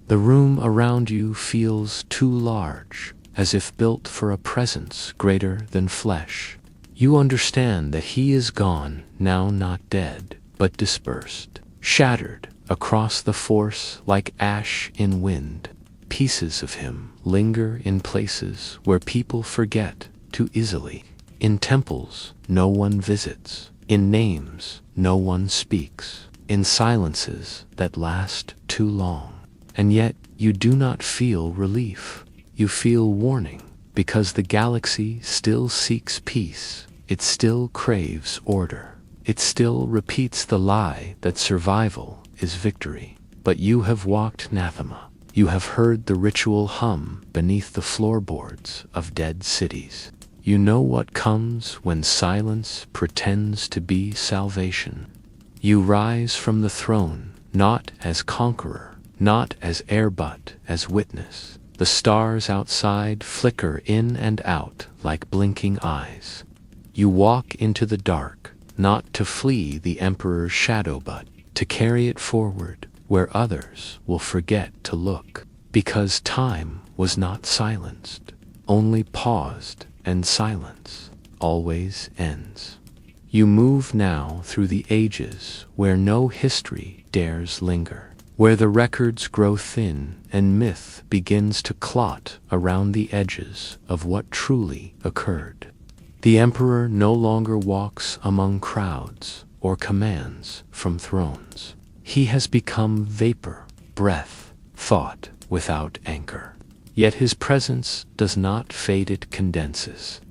The room around you feels too large, as if built for a presence greater than flesh. You understand that he is gone, now not dead, but dispersed, shattered across the force like ash in wind. Pieces of him linger in places where people forget too easily, in temples no one visits, in names no one speaks, in silences that last too long. And yet you do not feel relief. You feel warning, because the galaxy still seeks peace. It still craves order. It still repeats the lie that survival is victory. But you have walked Nathema. You have heard the ritual hum beneath the floorboards of dead cities. You know what comes when silence pretends to be salvation. You rise from the throne, not as conqueror, not as heir, but as witness. The stars outside flicker in and out like blinking eyes. You walk into the dark, not to flee the emperor's shadow, but to carry it forward where others will forget to look. Because time was not silenced, only paused, and silence always ends. You move now through the ages where no history dares linger, where the records grow thin and myth begins to clot around the edges of what truly occurred. The emperor no longer walks among crowds or commands from thrones. He has become vapor, breath, thought without anchor. Yet his presence does not fade, it condenses.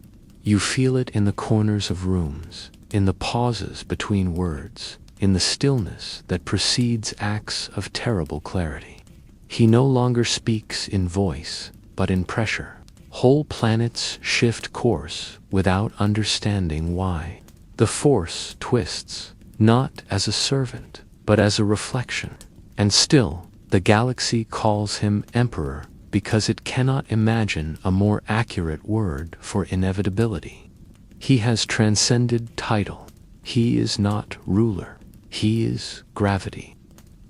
You feel it in the corners of rooms, in the pauses between words, in the stillness that precedes acts of terrible clarity. He no longer speaks in voice, but in pressure. Whole planets shift course without understanding why. The force twists, not as a servant, but as a reflection. And still, the galaxy calls him emperor because it cannot imagine a more accurate word for inevitability. He has transcended title. He is not ruler. He is gravity.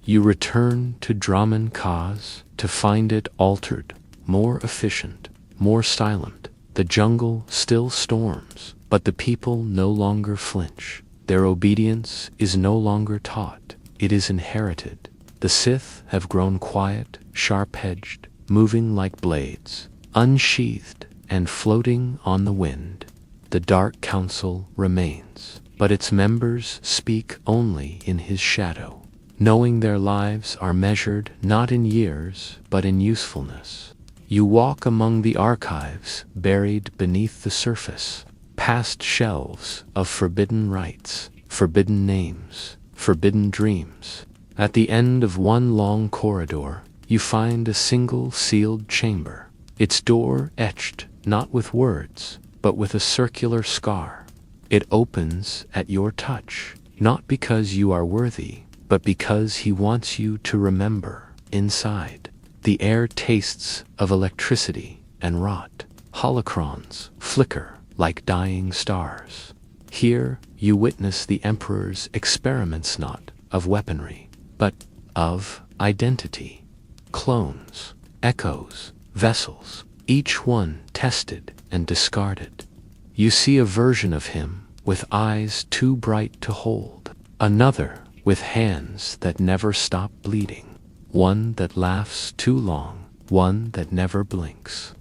You return to Draman Kaz to find it altered, more efficient, more silent. The jungle still storms, but the people no longer flinch. Their obedience is no longer taught, it is inherited. The Sith have grown quiet, sharp-edged, moving like blades, unsheathed and floating on the wind. The Dark Council remains, but its members speak only in his shadow, knowing their lives are measured not in years, but in usefulness. You walk among the archives buried beneath the surface, past shelves of forbidden rites, forbidden names, forbidden dreams. At the end of one long corridor, you find a single sealed chamber, its door etched not with words, but with a circular scar. It opens at your touch, not because you are worthy, but because he wants you to remember. Inside, the air tastes of electricity and rot. Holocrons flicker like dying stars. Here, you witness the Emperor's experiments not of weaponry, but of identity. Clones, echoes, vessels, each one tested and discarded. You see a version of him with eyes too bright to hold, another with hands that never stop bleeding, one that laughs too long, one that never blinks.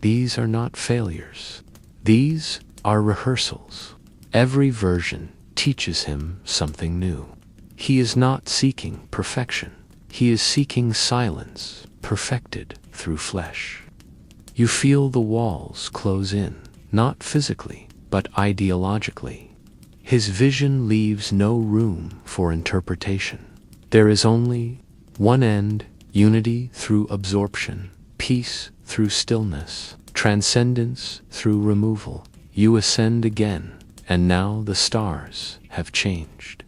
These are not failures. These are rehearsals. Every version teaches him something new. He is not seeking perfection. He is seeking silence, perfected through flesh. You feel the walls close in, not physically, but ideologically. His vision leaves no room for interpretation. There is only one end: unity through absorption, peace through stillness, transcendence through removal. You ascend again, and now the stars have changed.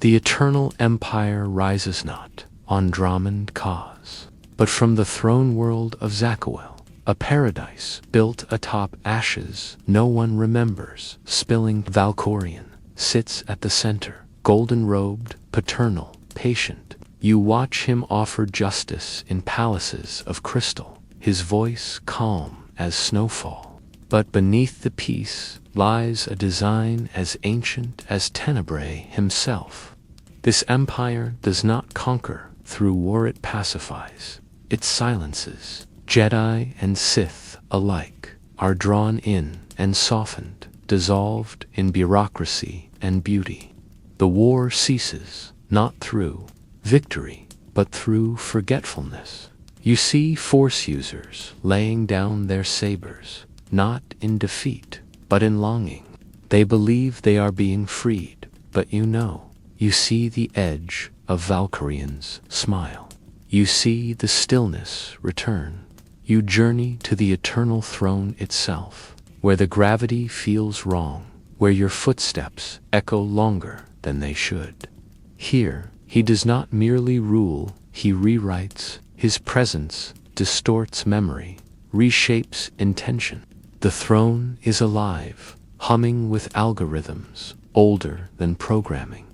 The eternal empire rises not on Draman Kaz, but from the throne world of Zakuel, a paradise built atop ashes no one remembers. Spilling Valkorion sits at the center, golden-robed, paternal, patient. You watch him offer justice in palaces of crystal, his voice calm as snowfall. But beneath the peace lies a design as ancient as Tenebrae himself. This empire does not conquer through war, it pacifies, it silences. Jedi and Sith alike are drawn in and softened, dissolved in bureaucracy and beauty. The war ceases, not through victory, but through forgetfulness. You see Force users laying down their sabers, not in defeat, but in longing. They believe they are being freed, but you see the edge of Valkyrion's smile. You see the stillness return. You journey to the eternal throne itself, where the gravity feels wrong, where your footsteps echo longer than they should. Here, he does not merely rule, he rewrites. His presence distorts memory, reshapes intention. The throne is alive, humming with algorithms older than programming.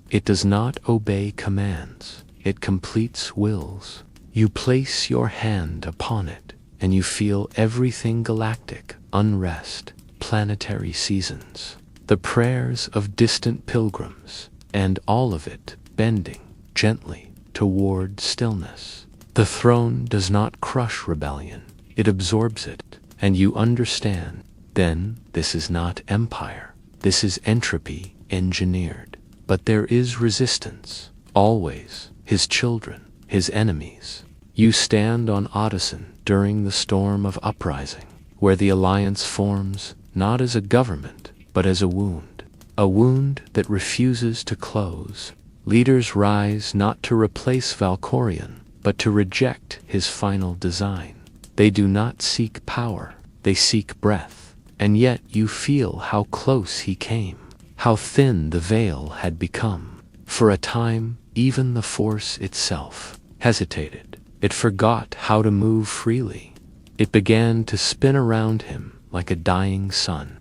It does not obey commands, it completes wills. You place your hand upon it, and you feel everything galactic, unrest, planetary seasons, the prayers of distant pilgrims, and all of it bending gently toward stillness. The throne does not crush rebellion, it absorbs it, and you understand. Then this is not empire, this is entropy engineered. But there is resistance, always, his children, his enemies. You stand on Odyssean during the storm of uprising, where the alliance forms not as a government, but as a wound that refuses to close. Leaders rise not to replace Valkorion, but to reject his final design. They do not seek power, they seek breath, and yet you feel how close he came, how thin the veil had become. For a time, even the Force itself hesitated. It forgot how to move freely. It began to spin around him like a dying sun.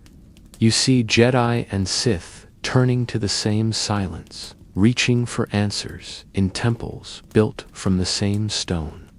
You see Jedi and Sith turning to the same silence, reaching for answers in temples built from the same stone.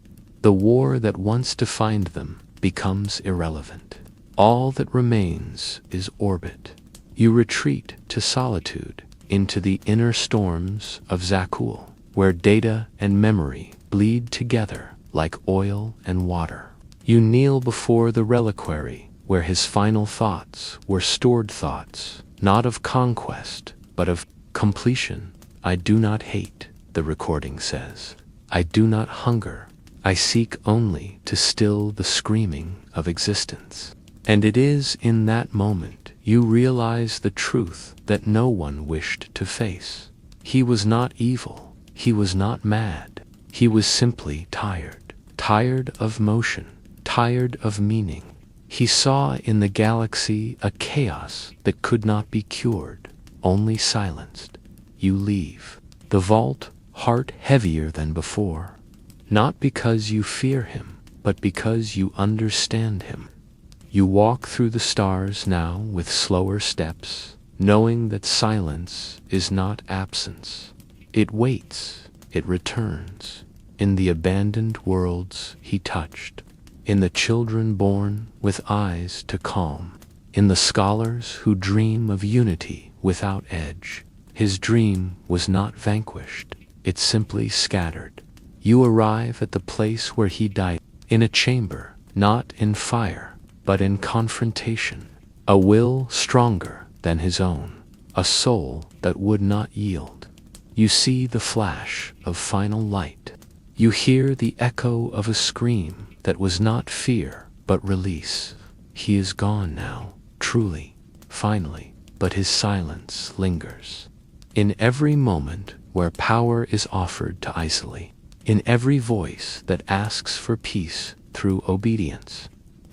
The war that once defined them becomes irrelevant. All that remains is orbit. You retreat to solitude, into the inner storms of Zakul, where data and memory bleed together like oil and water. You kneel before the reliquary, where his final thoughts were stored thoughts, not of conquest, but of completion. I do not hate, the recording says. I do not hunger. I seek only to still the screaming of existence. And it is in that moment you realize the truth that no one wished to face. He was not evil. He was not mad. He was simply tired. Tired of motion. Tired of meaning. He saw in the galaxy a chaos that could not be cured, only silenced. You leave the vault, heart heavier than before, not because you fear him, but because you understand him. You walk through the stars now with slower steps, knowing that silence is not absence. It waits, it returns, in the abandoned worlds he touched, in the children born with eyes to calm, in the scholars who dream of unity without edge. His dream was not vanquished, it simply scattered. You arrive at the place where he died, in a chamber, not in fire, but in confrontation. A will stronger than his own, a soul that would not yield. You see the flash of final light. You hear the echo of a scream that was not fear, but release. He is gone now, truly, finally, but his silence lingers. In every moment where power is offered to isolate, in every voice that asks for peace through obedience,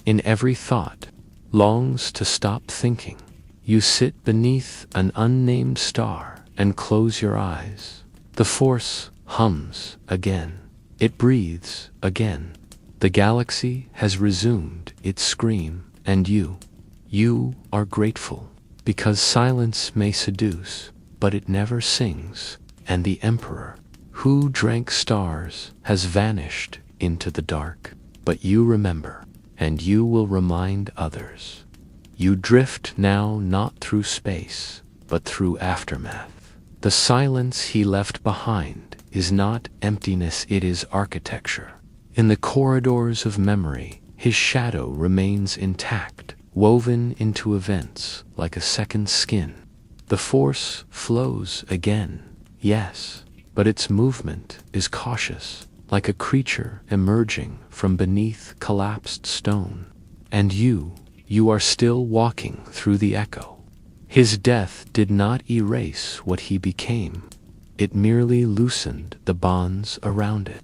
in every thought longs to stop thinking, you sit beneath an unnamed star and close your eyes. The Force hums again. It breathes again. The galaxy has resumed its scream, and you are grateful, because silence may seduce, but it never sings, and the Emperor, who drank stars, has vanished into the dark. But you remember, and you will remind others. You drift now not through space, but through aftermath. The silence he left behind is not emptiness, it is architecture. In the corridors of memory, his shadow remains intact, woven into events like a second skin. The Force flows again, yes, but its movement is cautious, like a creature emerging from beneath collapsed stone. And you are still walking through the echo. His death did not erase what he became. It merely loosened the bonds around it.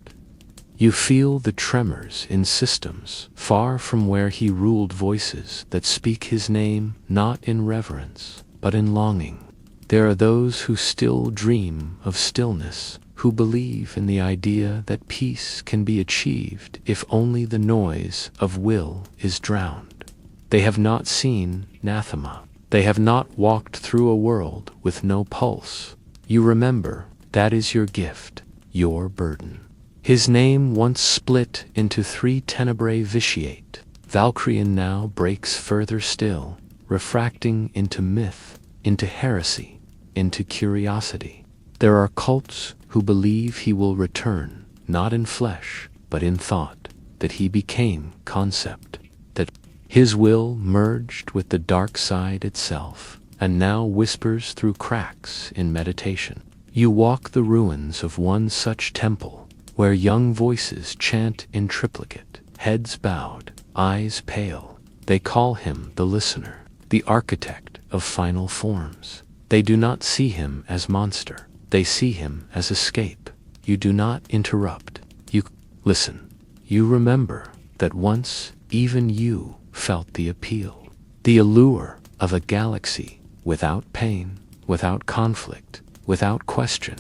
You feel the tremors in systems far from where he ruled, voices that speak his name not in reverence, but in longing. There are those who still dream of stillness, who believe in the idea that peace can be achieved if only the noise of will is drowned. They have not seen Nathema. They have not walked through a world with no pulse. You remember, that is your gift, your burden. His name once split into 3 tenebrae vitiate. Valkyrian now breaks further still, refracting into myth, into heresy, into curiosity. There are cults who believe he will return, not in flesh, but in thought, that he became concept, that his will merged with the dark side itself, and now whispers through cracks in meditation. You walk the ruins of one such temple, where young voices chant in triplicate, heads bowed, eyes pale. They call him the listener, the architect of final forms. They do not see him as monster. They see him as escape. You do not interrupt. You listen. You remember that once even you felt the appeal, the allure of a galaxy without pain, without conflict, without question.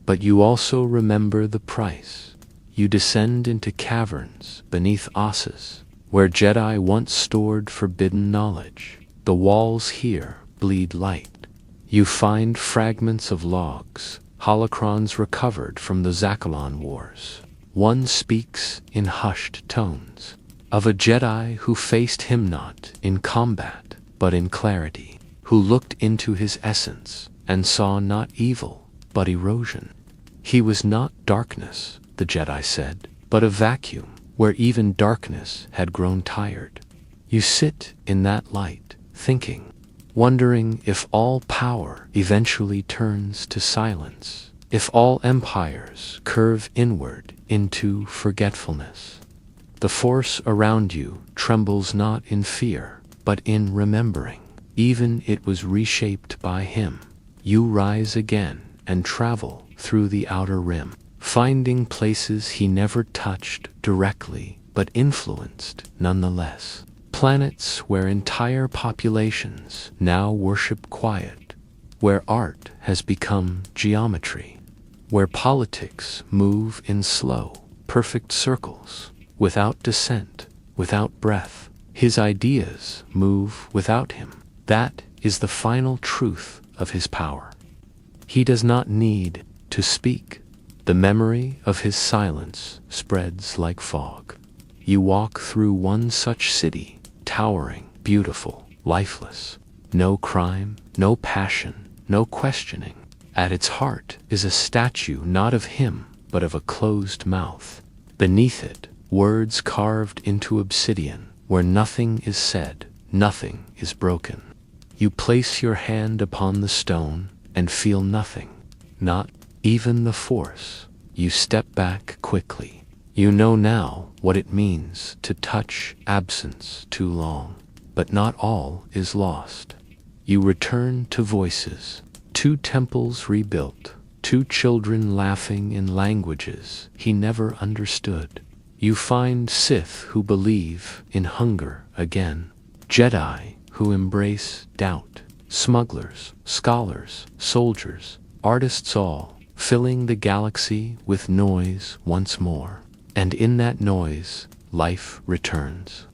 But you also remember the price. You descend into caverns beneath Osses, where Jedi once stored forbidden knowledge. The walls here bleed light. You find fragments of logs, holocrons recovered from the Zakalon Wars. One speaks in hushed tones of a Jedi who faced him not in combat, but in clarity, who looked into his essence and saw not evil, but erosion. He was not darkness, the Jedi said, but a vacuum where even darkness had grown tired. You sit in that light, thinking, wondering if all power eventually turns to silence, if all empires curve inward into forgetfulness. The force around you trembles not in fear, but in remembering. Even it was reshaped by him. You rise again and travel through the outer rim, finding places he never touched directly, but influenced nonetheless. Planets where entire populations now worship quiet, where art has become geometry, where politics move in slow, perfect circles, without dissent, without breath. His ideas move without him. That is the final truth of his power. He does not need to speak. The memory of his silence spreads like fog. You walk through one such city, towering, beautiful, lifeless. No crime, no passion, no questioning. At its heart is a statue not of him, but of a closed mouth. Beneath it, words carved into obsidian, where nothing is said, nothing is broken. You place your hand upon the stone and feel nothing, not even the force. You step back quickly. You know now what it means to touch absence too long. But not all is lost. You return to voices, 2 temples rebuilt, 2 children laughing in languages he never understood. You find Sith who believe in hunger again, Jedi who embrace doubt, smugglers, scholars, soldiers, artists all, filling the galaxy with noise once more. And in that noise, life returns.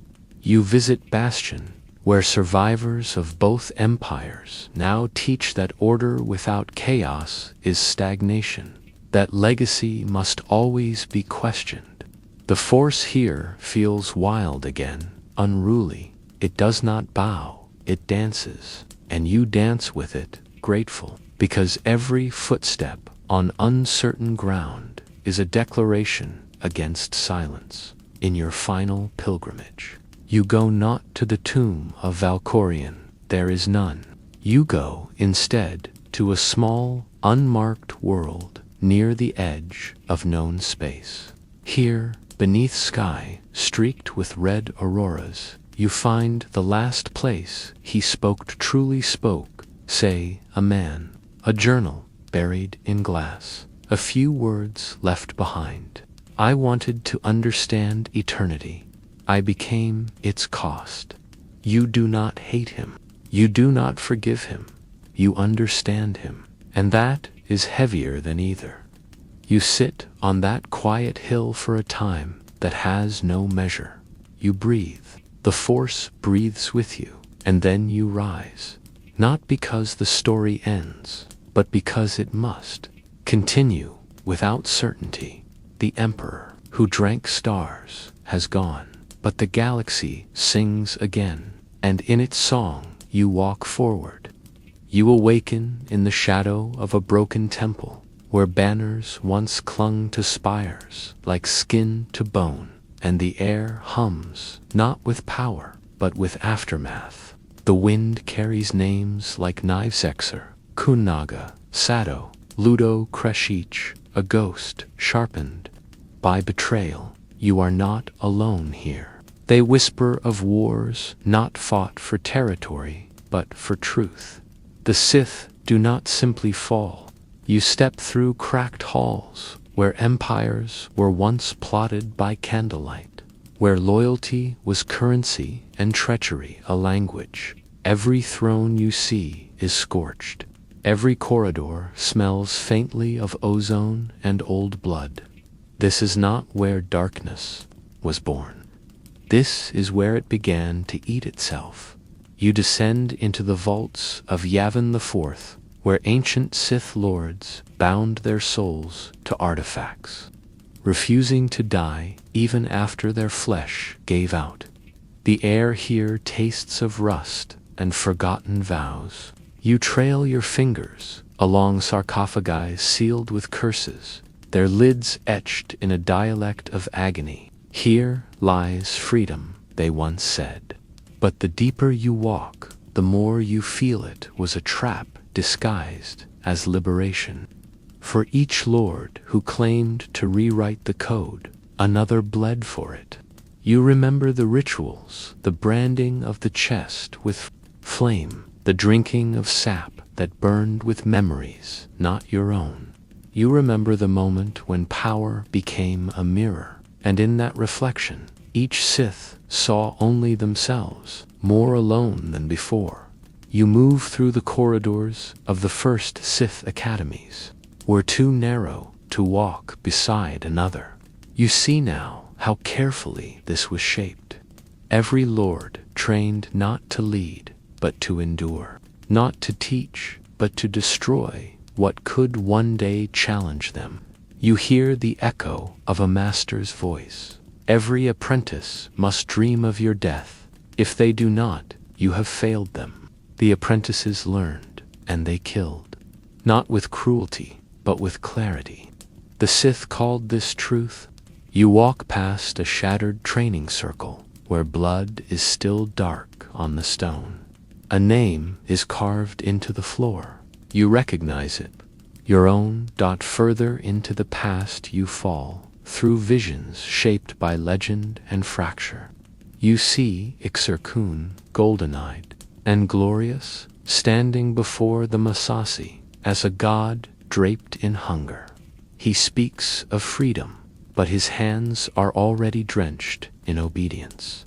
You visit Bastion, where survivors of both empires now teach that order without chaos is stagnation, that legacy must always be questioned. The force here feels wild again, unruly. It does not bow, it dances, and you dance with it, grateful, because every footstep on uncertain ground is a declaration against silence. In your final pilgrimage, you go not to the tomb of Valkorion, there is none. You go, instead, to a small, unmarked world near the edge of known space. Here, beneath sky streaked with red auroras, you find the last place he truly spoke, say, a man, a journal buried in glass, a few words left behind. I wanted to understand eternity. I became its cost. You do not hate him. You do not forgive him. You understand him. And that is heavier than either. You sit on that quiet hill for a time that has no measure. You breathe. The force breathes with you. And then you rise. Not because the story ends, but because it must continue without certainty. the emperor, who drank stars, has gone, but the galaxy sings again, and in its song you walk forward. You awaken in the shadow of a broken temple, where banners once clung to spires like skin to bone, and the air hums, not with power, but with aftermath. The wind carries names like Knivesexer, Kunnaga, Sado, Ludo Kreshich, a ghost sharpened by betrayal. You are not alone here. They whisper of wars not fought for territory, but for truth. The Sith do not simply fall. You step through cracked halls where empires were once plotted by candlelight, where loyalty was currency and treachery a language. Every throne you see is scorched. Every corridor smells faintly of ozone and old blood. This is not where darkness was born. This is where it began to eat itself. You descend into the vaults of Yavin IV, where ancient Sith lords bound their souls to artifacts, refusing to die even after their flesh gave out. The air here tastes of rust and forgotten vows. You trail your fingers along sarcophagi sealed with curses, their lids etched in a dialect of agony. Here lies freedom, they once said. But the deeper you walk, the more you feel it was a trap disguised as liberation. For each lord who claimed to rewrite the code, another bled for it. You remember the rituals, the branding of the chest with flame, the drinking of sap that burned with memories not your own. You remember the moment when power became a mirror, and in that reflection, each Sith saw only themselves, more alone than before. You move through the corridors of the first Sith academies, were too narrow to walk beside another. You see now how carefully this was shaped. Every lord trained not to lead, but to endure, not to teach, but to destroy what could one day challenge them. You hear the echo of a master's voice. Every apprentice must dream of your death. If they do not, you have failed them. The apprentices learned, and they killed, not with cruelty, but with clarity. The Sith called this truth. You walk past a shattered training circle, where blood is still dark on the stone. A name is carved into the floor. You recognize it. Your own. Further into the past you fall, through visions shaped by legend and fracture. You see Ixer Kun, golden-eyed and glorious, standing before the Masasi as a god draped in hunger. He speaks of freedom, but his hands are already drenched in obedience.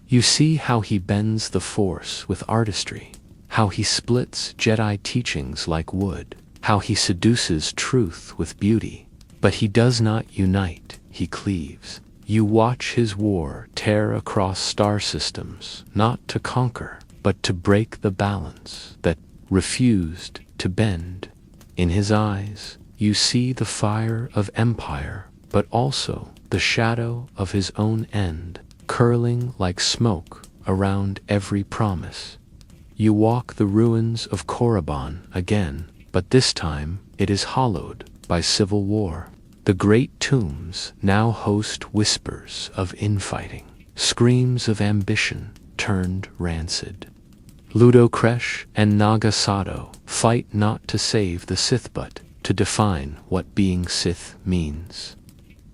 You see how he bends the Force with artistry, how he splits Jedi teachings like wood, how he seduces truth with beauty. But he does not unite, he cleaves. You watch his war tear across star systems, not to conquer, but to break the balance that refused to bend. In his eyes, you see the fire of empire, but also the shadow of his own end, curling like smoke around every promise. You walk the ruins of Korriban again, but this time it is hollowed by civil war. The great tombs now host whispers of infighting, screams of ambition turned rancid. Ludo Kresh and Naga Sado fight not to save the Sith but to define what being Sith means.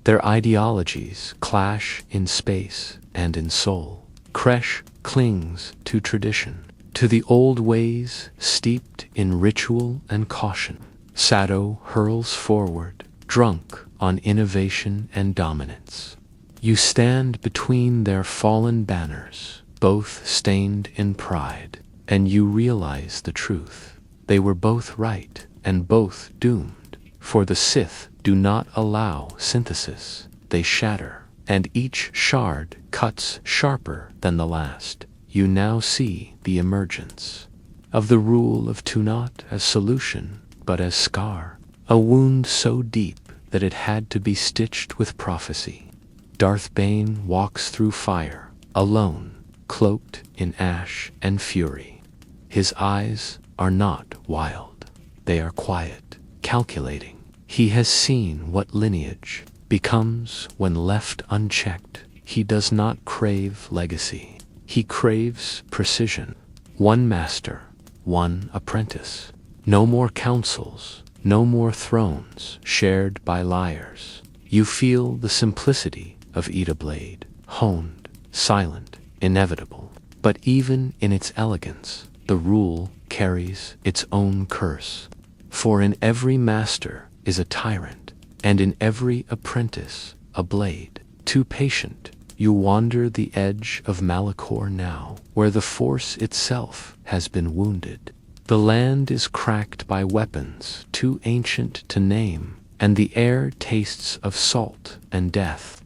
Their ideologies clash in space and in soul. Kresh clings to tradition, to the old ways steeped in ritual and caution. Sado hurls forward, drunk on innovation and dominance. You stand between their fallen banners, both stained in pride, and you realize the truth. They were both right and both doomed, for the Sith do not allow synthesis. They shatter, and each shard cuts sharper than the last. You now see the emergence of the rule of Tunat as solution, but as scar, a wound so deep that it had to be stitched with prophecy. Darth Bane walks through fire, alone, cloaked in ash and fury. His eyes are not wild. They are quiet, calculating. He has seen what lineage becomes when left unchecked. He does not crave legacy. He craves precision. One master, one apprentice. No more councils, no more thrones shared by liars. You feel the simplicity of Eda Blade, honed, silent, inevitable. But even in its elegance, the rule carries its own curse. For in every master is a tyrant, and in every apprentice a blade. Too patient, you wander the edge of Malachor now, where the Force itself has been wounded. The land is cracked by weapons too ancient to name, and the air tastes of salt and death.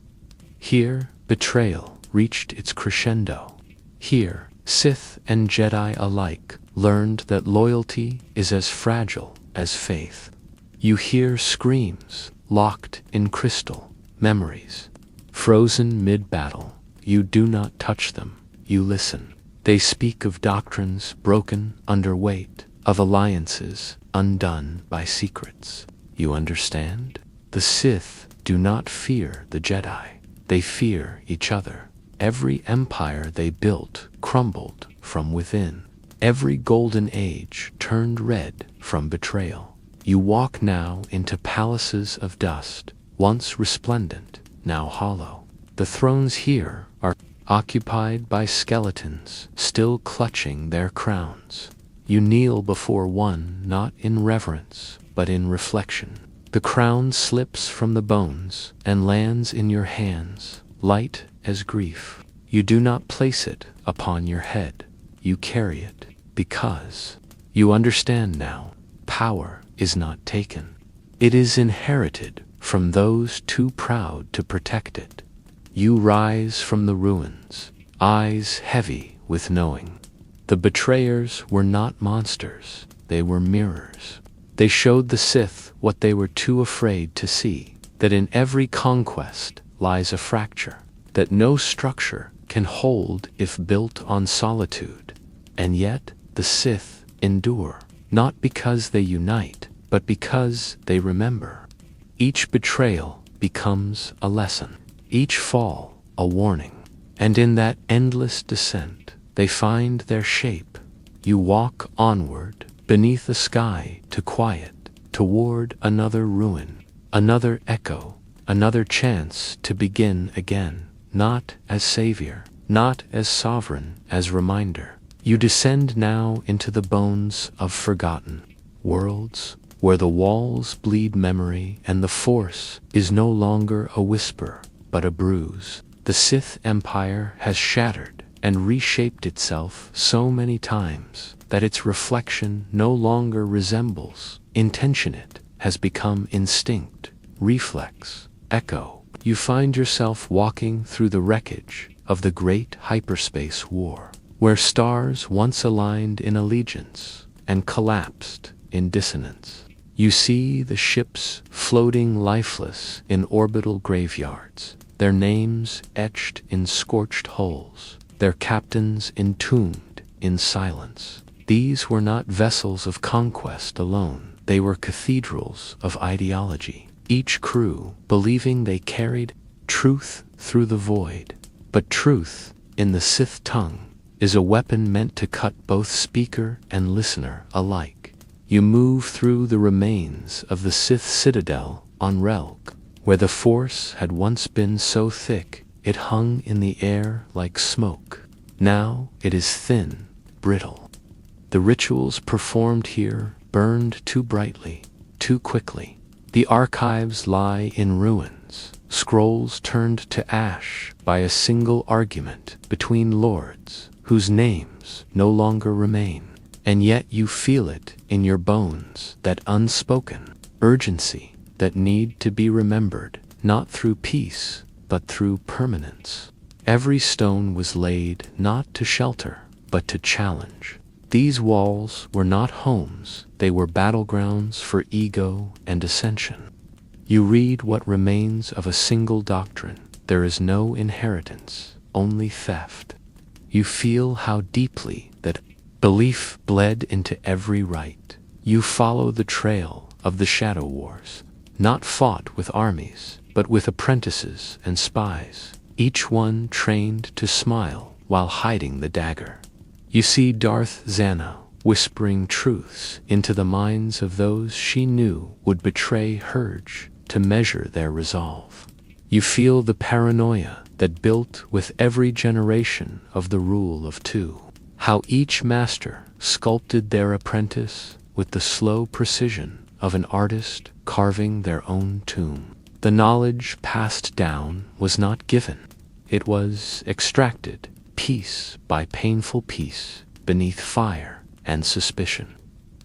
Here, betrayal reached its crescendo. Here, Sith and Jedi alike learned that loyalty is as fragile as faith. You hear screams locked in crystal, memories, frozen mid-battle. You do not touch them, you listen. They speak of doctrines broken under weight, of alliances undone by secrets. You understand? The Sith do not fear the Jedi. They fear each other. Every empire they built crumbled from within. Every golden age turned red from betrayal. You walk now into palaces of dust, once resplendent, now hollow. The thrones here are occupied by skeletons still clutching their crowns. You kneel before one not in reverence, but in reflection. The crown slips from the bones and lands in your hands, light as grief. You do not place it upon your head. You carry it because you understand now, power is not taken. It is inherited from those too proud to protect it. You rise from the ruins, eyes heavy with knowing. The betrayers were not monsters, they were mirrors. They showed the Sith what they were too afraid to see, that in every conquest lies a fracture, that no structure can hold if built on solitude. And yet the Sith endure, not because they unite, but because they remember. Each betrayal becomes a lesson, each fall a warning, and in that endless descent they find their shape. You walk onward beneath a sky to quiet, toward another ruin, another echo, another chance to begin again, not as savior, not as sovereign, as reminder. You descend now into the bones of forgotten worlds, where the walls bleed memory and the Force is no longer a whisper, but a bruise. The Sith Empire has shattered and reshaped itself so many times that its reflection no longer resembles intention. It has become instinct, reflex, echo. You find yourself walking through the wreckage of the great hyperspace war, where stars once aligned in allegiance and collapsed in dissonance. You see the ships floating lifeless in orbital graveyards, their names etched in scorched holes, their captains entombed in silence. These were not vessels of conquest alone, they were cathedrals of ideology, each crew believing they carried truth through the void. But truth, in the Sith tongue, is a weapon meant to cut both speaker and listener alike. You move through the remains of the Sith citadel on Relk, where the Force had once been so thick it hung in the air like smoke. Now it is thin, brittle. The rituals performed here burned too brightly, too quickly. The archives lie in ruins, scrolls turned to ash by a single argument between lords whose names no longer remain. And yet you feel it in your bones, that unspoken urgency, that need to be remembered, not through peace, but through permanence. Every stone was laid not to shelter, but to challenge. These walls were not homes, they were battlegrounds for ego and ascension. You read what remains of a single doctrine. There is no inheritance, only theft. You feel how deeply that belief bled into every rite. You follow the trail of the shadow wars, not fought with armies, but with apprentices and spies, each one trained to smile while hiding the dagger. You see Darth Zana whispering truths into the minds of those she knew would betray Hurge to measure their resolve. You feel the paranoia that built with every generation of the rule of two, how each master sculpted their apprentice with the slow precision of an artist carving their own tomb. The knowledge passed down was not given. It was extracted, piece by painful piece, beneath fire and suspicion.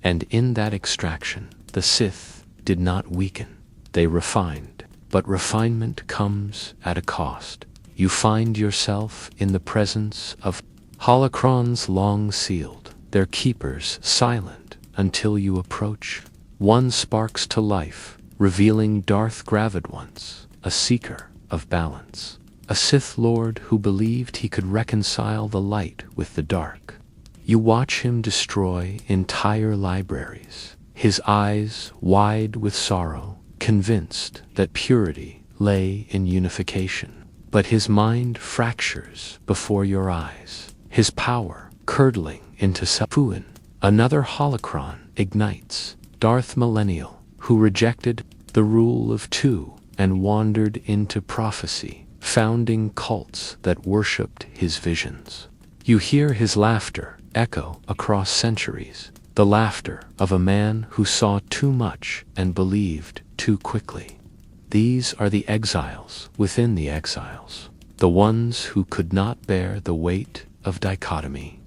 And in that extraction, the Sith did not weaken. They refined. But refinement comes at a cost. You find yourself in the presence of holocrons long sealed, their keepers silent until you approach. One sparks to life, revealing Darth Gravid-once, a seeker of balance, a Sith Lord who believed he could reconcile the light with the dark. You watch him destroy entire libraries, his eyes wide with sorrow, convinced that purity lay in unification. But his mind fractures before your eyes, his power curdling into Safuin. Another holocron ignites, Darth Millennial, who rejected the rule of two and wandered into prophecy, founding cults that worshipped his visions. You hear his laughter echo across centuries, the laughter of a man who saw too much and believed too quickly. These are the exiles within the exiles, the ones who could not bear the weight of dichotomy.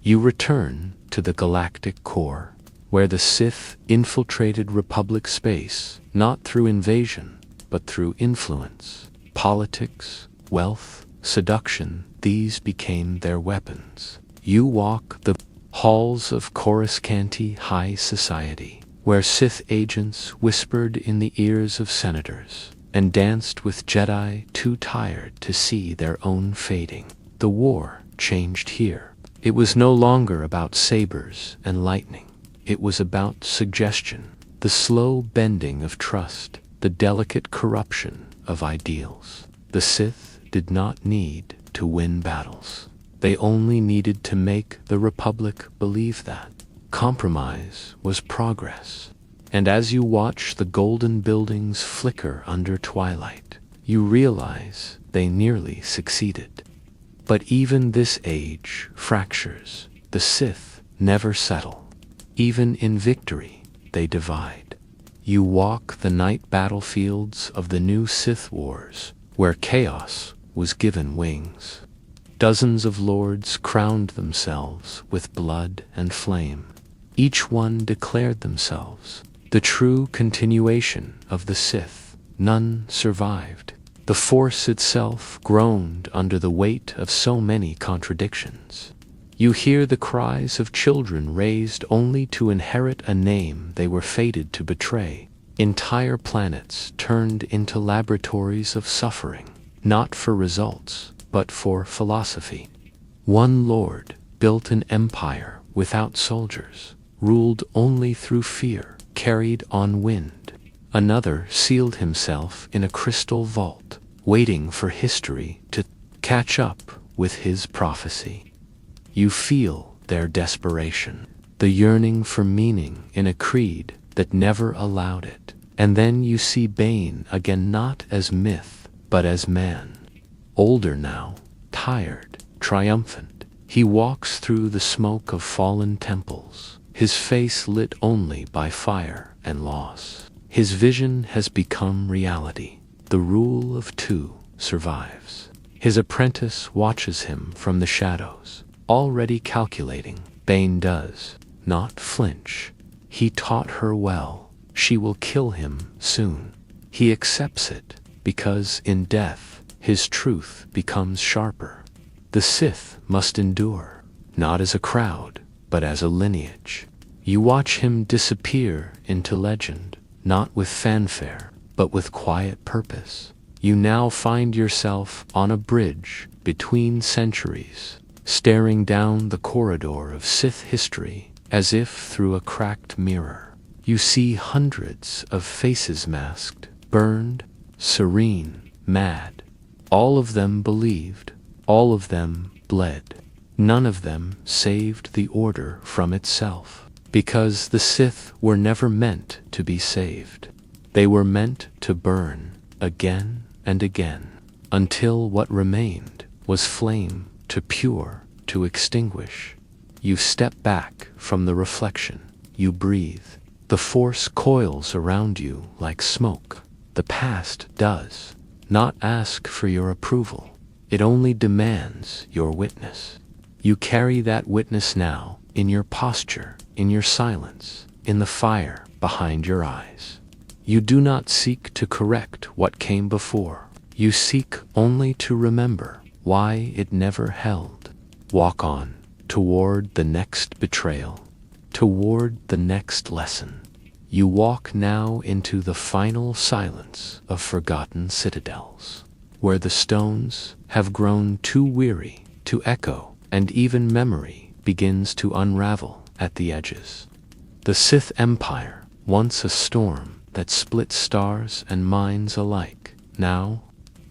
You return to the galactic core, where the Sith infiltrated Republic space, not through invasion, but through influence, politics, wealth, seduction. These became their weapons. You walk the halls of Coruscanti high society, where Sith agents whispered in the ears of senators and danced with Jedi too tired to see their own fading. The war changed here. It was no longer about sabers and lightning. It was about suggestion, the slow bending of trust, the delicate corruption of ideals. The Sith did not need to win battles. They only needed to make the Republic believe that compromise was progress. And as you watch the golden buildings flicker under twilight, you realize they nearly succeeded. But even this age fractures. The Sith never settle. Even in victory, they divide. You walk the night battlefields of the new Sith Wars, where chaos was given wings. Dozens of lords crowned themselves with blood and flame. Each one declared themselves the true continuation of the Sith. None survived. The Force itself groaned under the weight of so many contradictions. You hear the cries of children raised only to inherit a name they were fated to betray. Entire planets turned into laboratories of suffering, not for results, but for philosophy. One lord built an empire without soldiers, ruled only through fear, carried on wind. Another sealed himself in a crystal vault, waiting for history to catch up with his prophecy. You feel their desperation, the yearning for meaning in a creed that never allowed it. And then you see Bane again, not as myth, but as man. Older now, tired, triumphant, he walks through the smoke of fallen temples, his face lit only by fire and loss. His vision has become reality. The rule of two survives. His apprentice watches him from the shadows, already calculating. Bane does not flinch. He taught her well. She will kill him soon. He accepts it, because in death, his truth becomes sharper. The Sith must endure, not as a crowd, but as a lineage. You watch him disappear into legend, not with fanfare, but with quiet purpose. You now find yourself on a bridge between centuries, staring down the corridor of Sith history as if through a cracked mirror. You see hundreds of faces masked, burned, serene, mad. All of them believed, all of them bled. None of them saved the Order from itself, because the Sith were never meant to be saved. They were meant to burn again and again, until what remained was flame too pure to extinguish. You step back from the reflection. You breathe. The Force coils around you like smoke. The past does not ask for your approval. It only demands your witness. You carry that witness now in your posture, in your silence, in the fire behind your eyes. You do not seek to correct what came before. You seek only to remember why it never held. Walk on toward the next betrayal, toward the next lesson. You walk now into the final silence of forgotten citadels, where the stones have grown too weary to echo, and even memory begins to unravel at the edges. The Sith Empire, once a storm that split stars and minds alike, now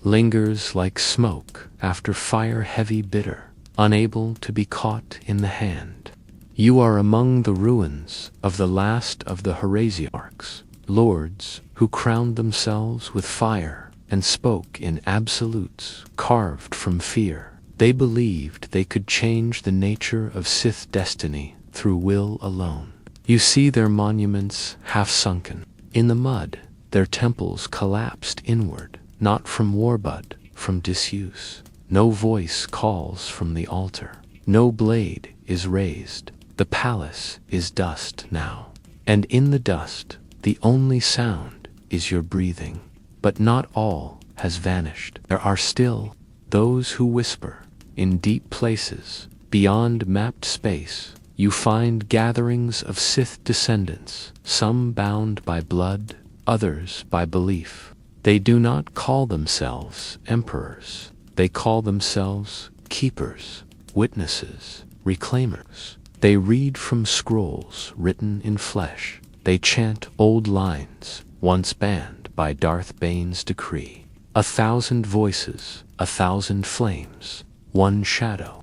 lingers like smoke after fire heavy bitter, unable to be caught in the hand. You are among the ruins of the last of the heresiarchs, lords who crowned themselves with fire and spoke in absolutes carved from fear. They believed they could change the nature of Sith destiny through will alone. You see their monuments half sunken in the mud, their temples collapsed inward, not from war but from disuse. No voice calls from the altar. No blade is raised. The palace is dust now. And in the dust, the only sound is your breathing. But not all has vanished. There are still those who whisper. In deep places, beyond mapped space, you find gatherings of Sith descendants, some bound by blood, others by belief. They do not call themselves emperors. They call themselves keepers, witnesses, reclaimers. They read from scrolls written in flesh. They chant old lines, once banned by Darth Bane's decree. 1,000 voices, 1,000 flames, one shadow.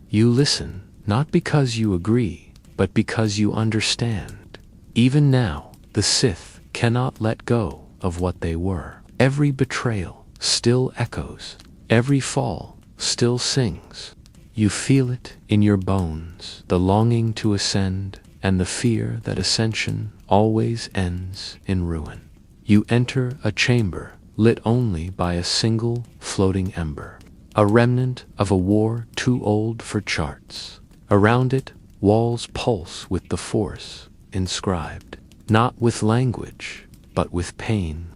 You listen, not because you agree, but because you understand. Even now, the Sith cannot let go of what they were. Every betrayal still echoes. Every fall still sings. You feel it in your bones, the longing to ascend, and the fear that ascension always ends in ruin. You enter a chamber lit only by a single floating ember, a remnant of a war too old for charts. Around it, walls pulse with the Force inscribed, not with language, but with pain.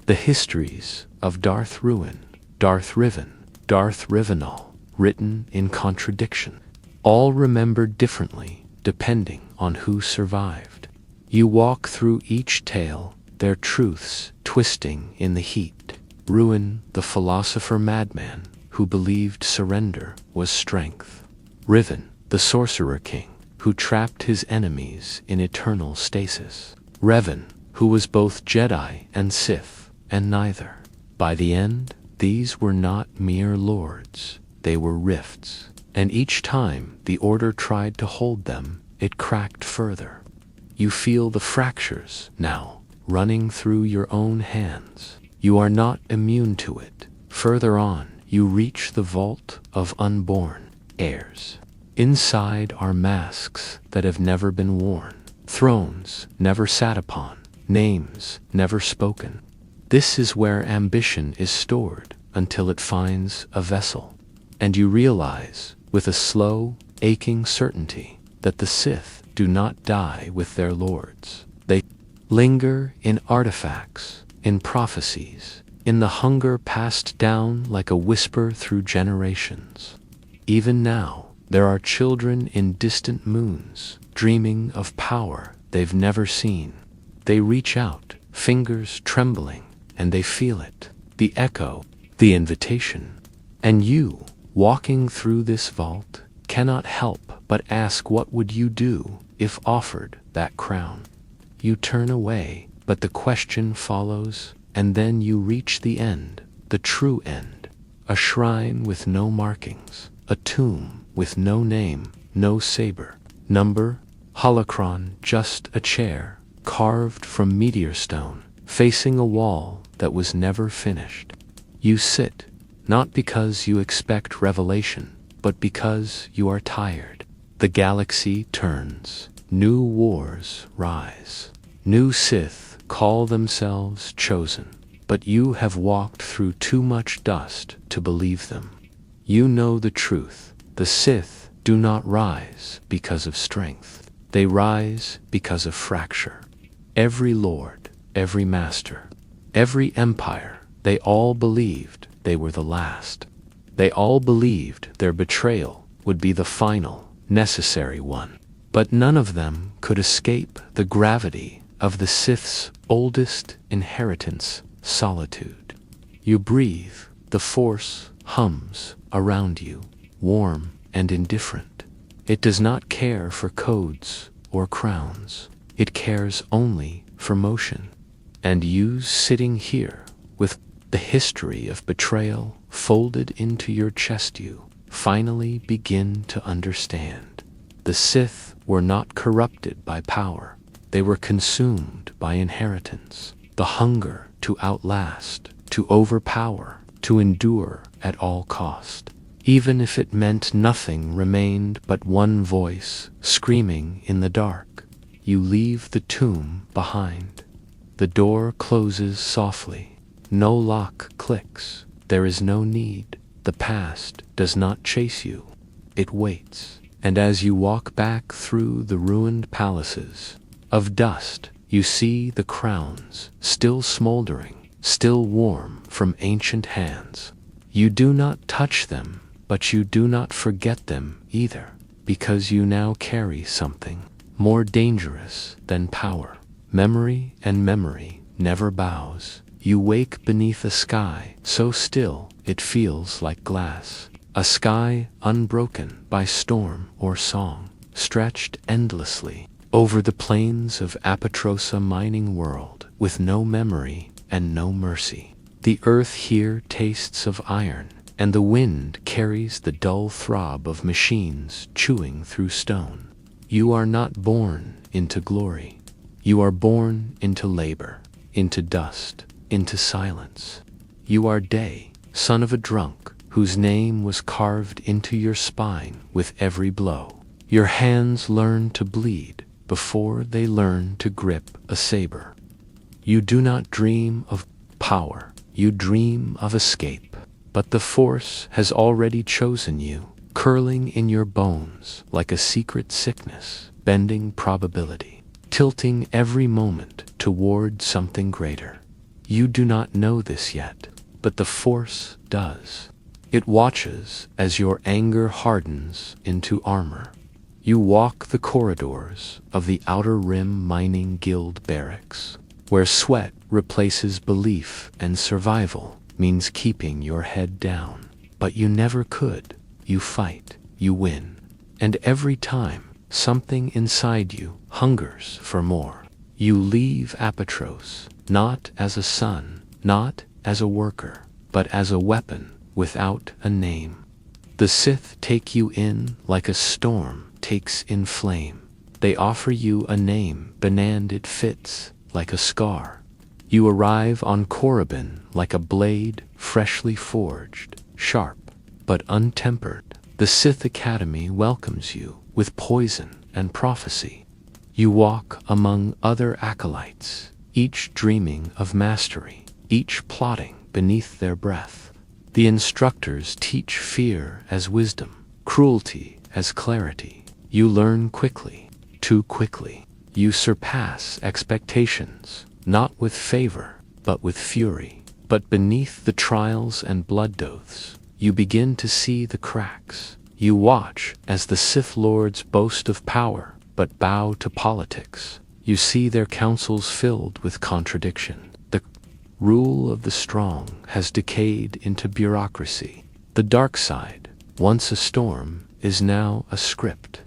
The histories of Darth Ruin, Darth Riven, Darth Rivenal, written in contradiction, all remembered differently depending on who survived. You walk through each tale, their truths twisting in the heat. Ruin, the philosopher madman who believed surrender was strength. Riven, the sorcerer king who trapped his enemies in eternal stasis. Revan, who was both Jedi and Sith, and neither. By the end, these were not mere lords. They were rifts, and each time the Order tried to hold them, it cracked further. You feel the fractures now, running through your own hands. You are not immune to it. Further on, you reach the vault of unborn heirs. Inside are masks that have never been worn, thrones never sat upon, names never spoken. This is where ambition is stored until it finds a vessel. And you realize, with a slow, aching certainty, that the Sith do not die with their lords. They linger in artifacts, in prophecies, in the hunger passed down like a whisper through generations. Even now, there are children in distant moons, dreaming of power they've never seen. They reach out, fingers trembling, and they feel it. The echo, the invitation. And you, walking through this vault, cannot help but ask, what would you do if offered that crown? You turn away, but the question follows, and then you reach the end, the true end. A shrine with no markings, a tomb with no name, no saber, number, holocron, just a chair, carved from meteor stone, facing a wall that was never finished. You sit, not because you expect revelation, but because you are tired. The galaxy turns, new wars rise, new Sith call themselves chosen, but you have walked through too much dust to believe them. You know the truth. The Sith do not rise because of strength. They rise because of fracture. Every lord, every master, every empire, they all believed they were the last. They all believed their betrayal would be the final, necessary one. But none of them could escape the gravity of the Sith's oldest inheritance, solitude. You breathe, the Force hums around you, warm and indifferent. It does not care for codes or crowns. It cares only for motion. And you, sitting here, with the history of betrayal folded into your chest, you finally begin to understand. The Sith were not corrupted by power. They were consumed by inheritance, the hunger to outlast, to overpower, to endure at all cost. Even if it meant nothing remained but one voice screaming in the dark. You leave the tomb behind. The door closes softly. No lock clicks. There is no need. The past does not chase you. It waits. And as you walk back through the ruined palaces of dust, you see the crowns still smoldering, still warm from ancient hands. You do not touch them, but you do not forget them either, because you now carry something more dangerous than power. Memory, and memory never bows. You wake beneath a sky so still it feels like glass, a sky unbroken by storm or song, stretched endlessly over the plains of Apatrosa mining world, with no memory and no mercy. The earth here tastes of iron, and the wind carries the dull throb of machines chewing through stone. You are not born into glory. You are born into labor, into dust, into silence. You are Day, son of a drunk, whose name was carved into your spine with every blow. Your hands learn to bleed before they learn to grip a saber. You do not dream of power. You dream of escape. But the Force has already chosen you, curling in your bones like a secret sickness, bending probability, tilting every moment toward something greater. You do not know this yet, but the Force does. It watches as your anger hardens into armor. You walk the corridors of the Outer Rim Mining Guild barracks, where sweat replaces belief and survival means keeping your head down. But you never could. You fight, you win. And every time, something inside you hungers for more. You leave Apatros, not as a son, not as a worker, but as a weapon without a name. The Sith take you in like a storm takes in flame. They offer you a name, Benand it fits, like a scar. You arrive on Korriban like a blade freshly forged, sharp but untempered. The Sith Academy welcomes you with poison and prophecy. You walk among other acolytes, each dreaming of mastery, each plotting beneath their breath. The instructors teach fear as wisdom, cruelty as clarity. You learn quickly, too quickly. You surpass expectations, not with favor, but with fury. But beneath the trials and blood oaths, you begin to see the cracks. You watch as the Sith Lords boast of power, but bow to politics. You see their councils filled with contradiction. The Rule of the strong has decayed into bureaucracy. The dark side, once a storm, is now a script.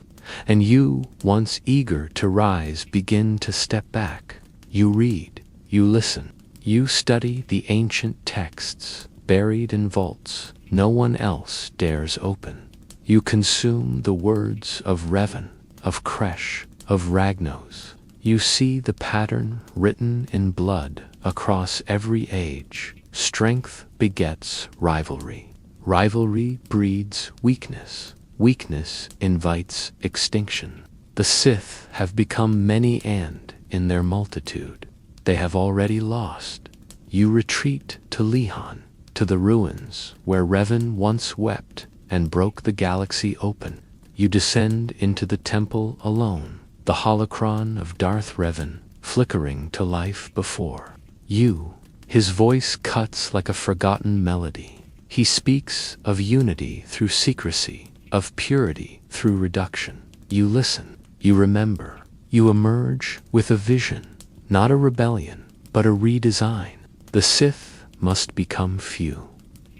And you, once eager to rise, begin to step back. You read, you listen, you study the ancient texts, buried in vaults no one else dares open. You consume the words of Revan, of Kresh, of Ragnos. You see the pattern written in blood across every age. Strength begets rivalry. Rivalry breeds weakness. Weakness invites extinction. The Sith have become many-and in their multitude. They have already lost. You retreat to Lihan, to the ruins where Revan once wept and broke the galaxy open. You descend into the temple alone, the holocron of Darth Revan flickering to life before you. His voice cuts like a forgotten melody. He speaks of unity through secrecy, of purity through reduction. You listen, you remember, you emerge with a vision, not a rebellion, but a redesign. The Sith must become few.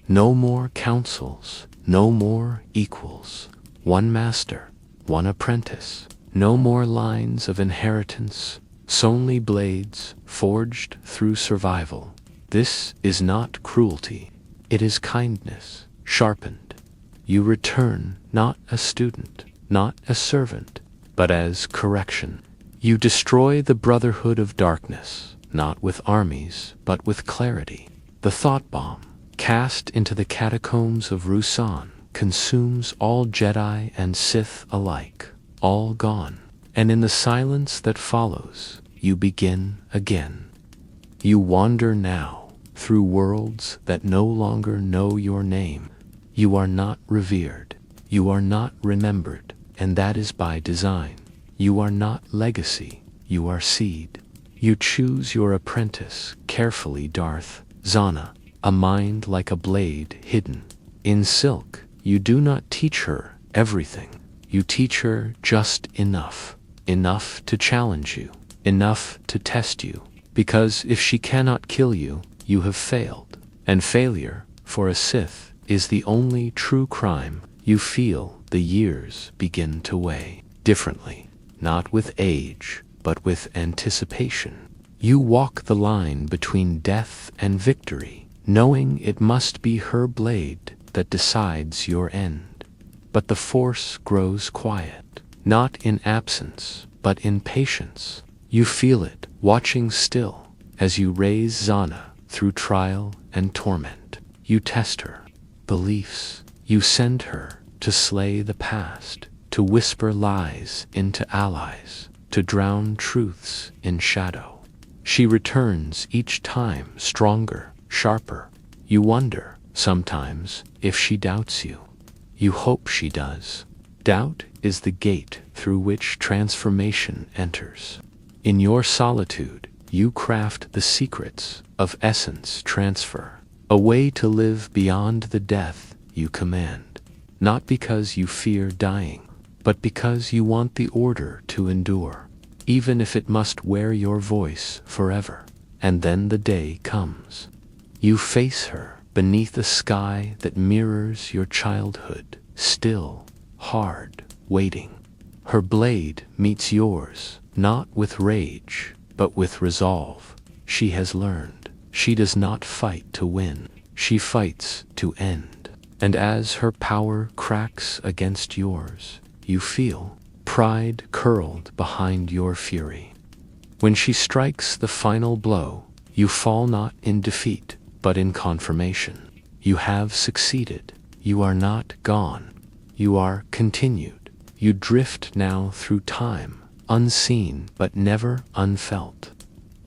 No more councils, no more equals. One master, one apprentice. No more lines of inheritance, only blades forged through survival. This is not cruelty, it is kindness, sharpened. You return not a student, not a servant, but as correction. You destroy the brotherhood of darkness, not with armies, but with clarity. The thought bomb, cast into the catacombs of Ruusan, consumes all Jedi and Sith alike, all gone. And in the silence that follows, you begin again. You wander now through worlds that no longer know your name. You are not revered. You are not remembered, and that is by design. You are not legacy. You are seed. You choose your apprentice carefully, Darth Zana, a mind like a blade hidden in silk. You do not teach her everything. You teach her just enough. Enough to challenge you. Enough to test you. Because if she cannot kill you, you have failed. And failure, for a Sith, is the only true crime. You feel the years begin to weigh differently. Not with age, but with anticipation. You walk the line between death and victory, knowing it must be her blade that decides your end. But the Force grows quiet, not in absence, but in patience. You feel it, watching still, as you raise Zana through trial and torment. You test her beliefs. You send her to slay the past, to whisper lies into allies, to drown truths in shadow. She returns each time stronger, sharper. You wonder, sometimes, if she doubts you. You hope she does. Doubt is the gate through which transformation enters. In your solitude, you craft the secrets of essence transfer, a way to live beyond the death you command. Not because you fear dying, but because you want the order to endure, even if it must wear your voice forever. And then the day comes. You face her beneath a sky that mirrors your childhood, still, hard, waiting. Her blade meets yours, not with rage, but with resolve. She has learned. She does not fight to win. She fights to end. And as her power cracks against yours, you feel pride curled behind your fury. When she strikes the final blow, you fall not in defeat, but in confirmation. You have succeeded. You are not gone. You are continued. You drift now through time, unseen but never unfelt.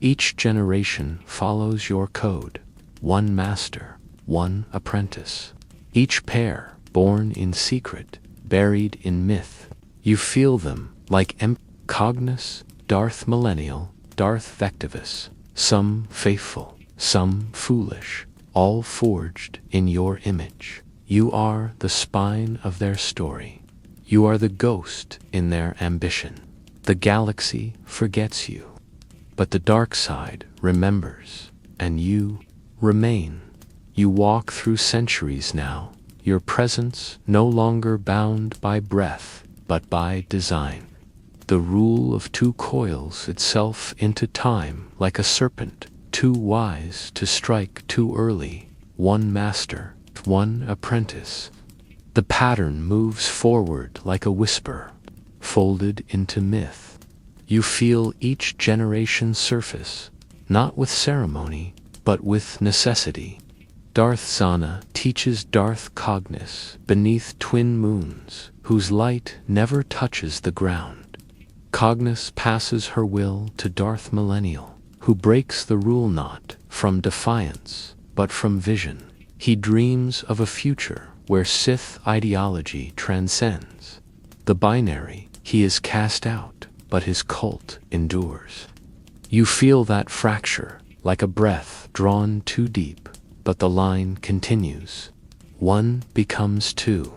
Each generation follows your code. One master, one apprentice. Each pair born in secret, buried in myth. You feel them like Cognos, Darth Millennial, Darth Vectivus, some faithful, some foolish, all forged in your image. You are the spine of their story. You are the ghost in their ambition. The galaxy forgets you, but the dark side remembers. and you remain. You walk through centuries now, your presence no longer bound by breath, but by design. The rule of two coils itself into time like a serpent, too wise to strike too early, one master, one apprentice. The pattern moves forward like a whisper, folded into myth. You feel each generation surface, not with ceremony, but with necessity. Darth Zana teaches Darth Cognis beneath twin moons, whose light never touches the ground. Cognis passes her will to Darth Millennial, who breaks the rule not from defiance, but from vision. He dreams of a future where Sith ideology transcends. The binary, he is cast out, but his cult endures. You feel that fracture, like a breath drawn too deep, but the line continues. One becomes two.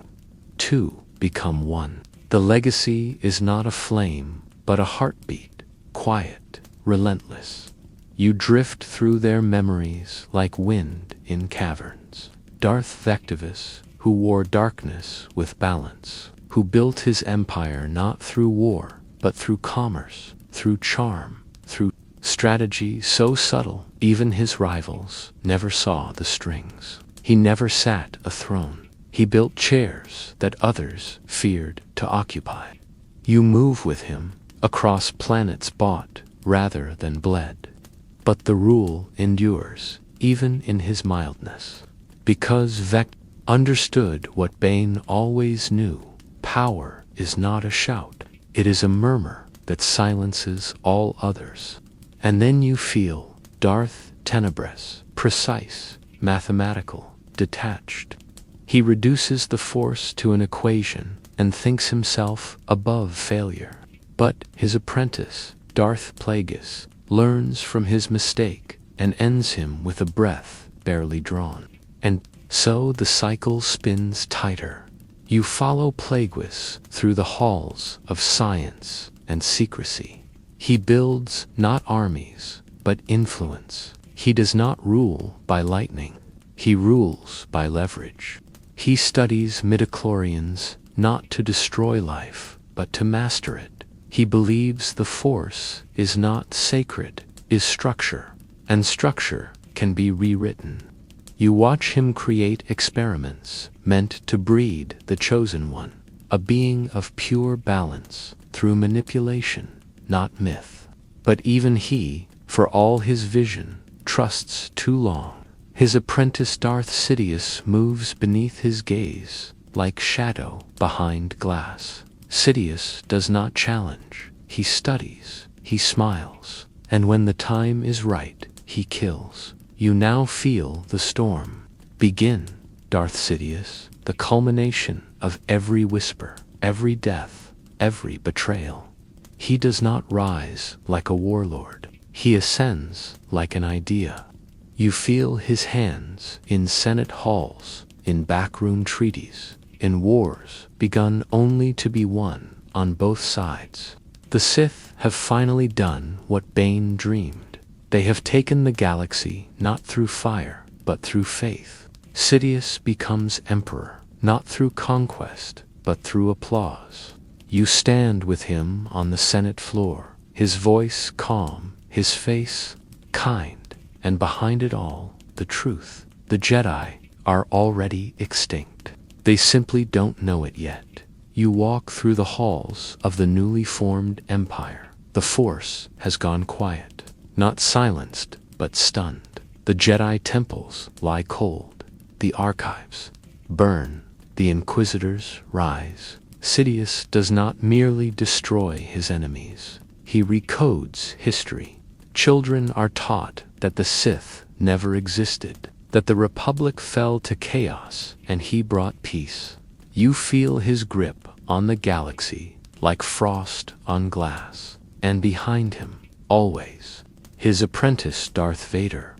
Two become one. The legacy is not a flame, but a heartbeat, quiet, relentless. You drift through their memories like wind in caverns. Darth Vectivus, who wore darkness with balance, who built his empire not through war, but through commerce, through charm, through strategy so subtle, even his rivals never saw the strings. He never sat a throne. He built chairs that others feared to occupy. You move with him across planets bought rather than bled. But the rule endures, even in his mildness. Because Vect understood what Bane always knew, power is not a shout, it is a murmur that silences all others. And then you feel Darth Tenebris, precise, mathematical, detached. He reduces the Force to an equation and thinks himself above failure. But his apprentice, Darth Plagueis, learns from his mistake and ends him with a breath barely drawn. And so the cycle spins tighter. You follow Plagueis through the halls of science and secrecy. He builds not armies, but influence. He does not rule by lightning. He rules by leverage. He studies midichlorians not to destroy life, but to master it. He believes the Force is not sacred, is structure, and structure can be rewritten. You watch him create experiments meant to breed the chosen one, a being of pure balance through manipulation, not myth. But even he, for all his vision, trusts too long. His apprentice Darth Sidious moves beneath his gaze, like shadow behind glass. Sidious does not challenge, he studies, he smiles, and when the time is right, he kills. You now feel the storm begin, Darth Sidious, the culmination of every whisper, every death, every betrayal. He does not rise like a warlord. He ascends like an idea. You feel his hands in Senate halls, in backroom treaties, in wars begun only to be won on both sides. The Sith have finally done what Bane dreamed. They have taken the galaxy not through fire, but through faith. Sidious becomes emperor, not through conquest, but through applause. You stand with him on the Senate floor, his voice calm, his face kind, and behind it all, the truth. The Jedi are already extinct. They simply don't know it yet. You walk through the halls of the newly formed empire. The Force has gone quiet, not silenced, but stunned. The Jedi temples lie cold. The archives burn. The Inquisitors rise. Sidious does not merely destroy his enemies. He recodes history. Children are taught that the Sith never existed, that the Republic fell to chaos and he brought peace. You feel his grip on the galaxy like frost on glass, and behind him, always, his apprentice Darth Vader,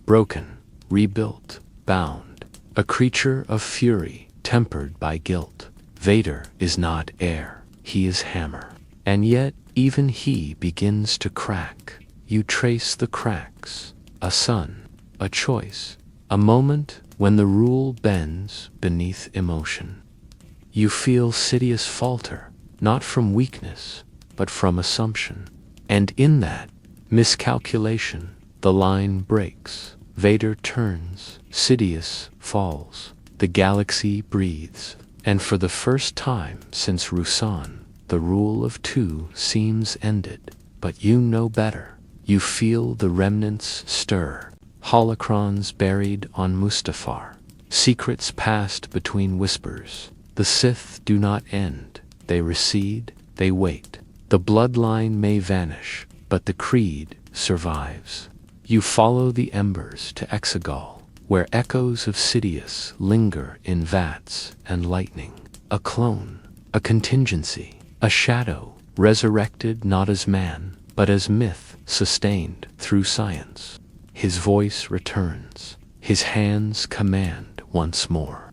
broken, rebuilt, bound, a creature of fury tempered by guilt. Vader is not air, he is hammer. And yet, even he begins to crack. You trace the cracks. A sun, a choice, a moment when the rule bends beneath emotion. You feel Sidious falter, not from weakness, but from assumption. And in that miscalculation, the line breaks. Vader turns, Sidious falls, the galaxy breathes, and for the first time since Rusan, the rule of two seems ended. But you know better. You feel the remnants stir, holocrons buried on Mustafar, secrets passed between whispers. The Sith do not end, they recede, they wait. The bloodline may vanish, but the creed survives. You follow the embers to Exegol, where echoes of Sidious linger in vats and lightning. A clone, a contingency, a shadow, resurrected not as man, but as myth sustained through science. His voice returns, his hands command once more.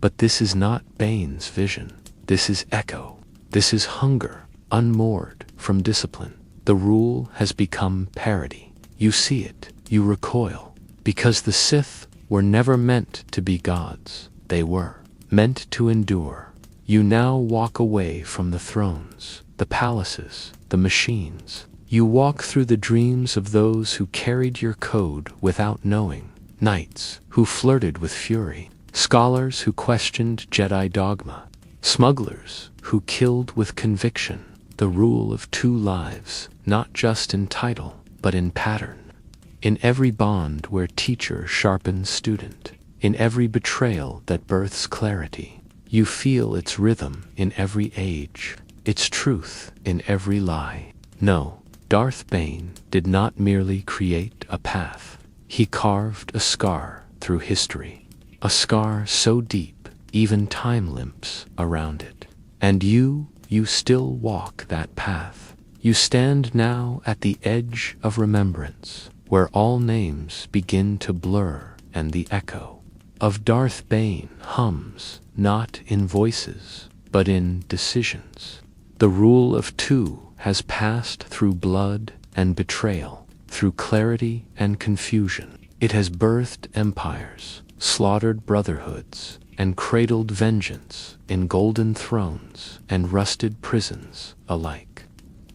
But this is not Bane's vision. This is echo. This is hunger, unmoored from discipline. The rule has become parody. You see it, you recoil, because the Sith were never meant to be gods. They were meant to endure. You now walk away from the thrones, the palaces, the machines. You walk through the dreams of those who carried your code without knowing, knights who flirted with fury, scholars who questioned Jedi dogma, smugglers who killed with conviction. The rule of two lives, not just in title, but in pattern. In every bond where teacher sharpens student, in every betrayal that births clarity, you feel its rhythm in every age, its truth in every lie. No, Darth Bane did not merely create a path. He carved a scar through history, a scar so deep even time limps around it. And you still walk that path. You stand now at the edge of remembrance, where all names begin to blur and the echo of Darth Bane hums, not in voices, but in decisions. The rule of two has passed through blood and betrayal, through clarity and confusion. It has birthed empires, slaughtered brotherhoods, and cradled vengeance in golden thrones and rusted prisons alike.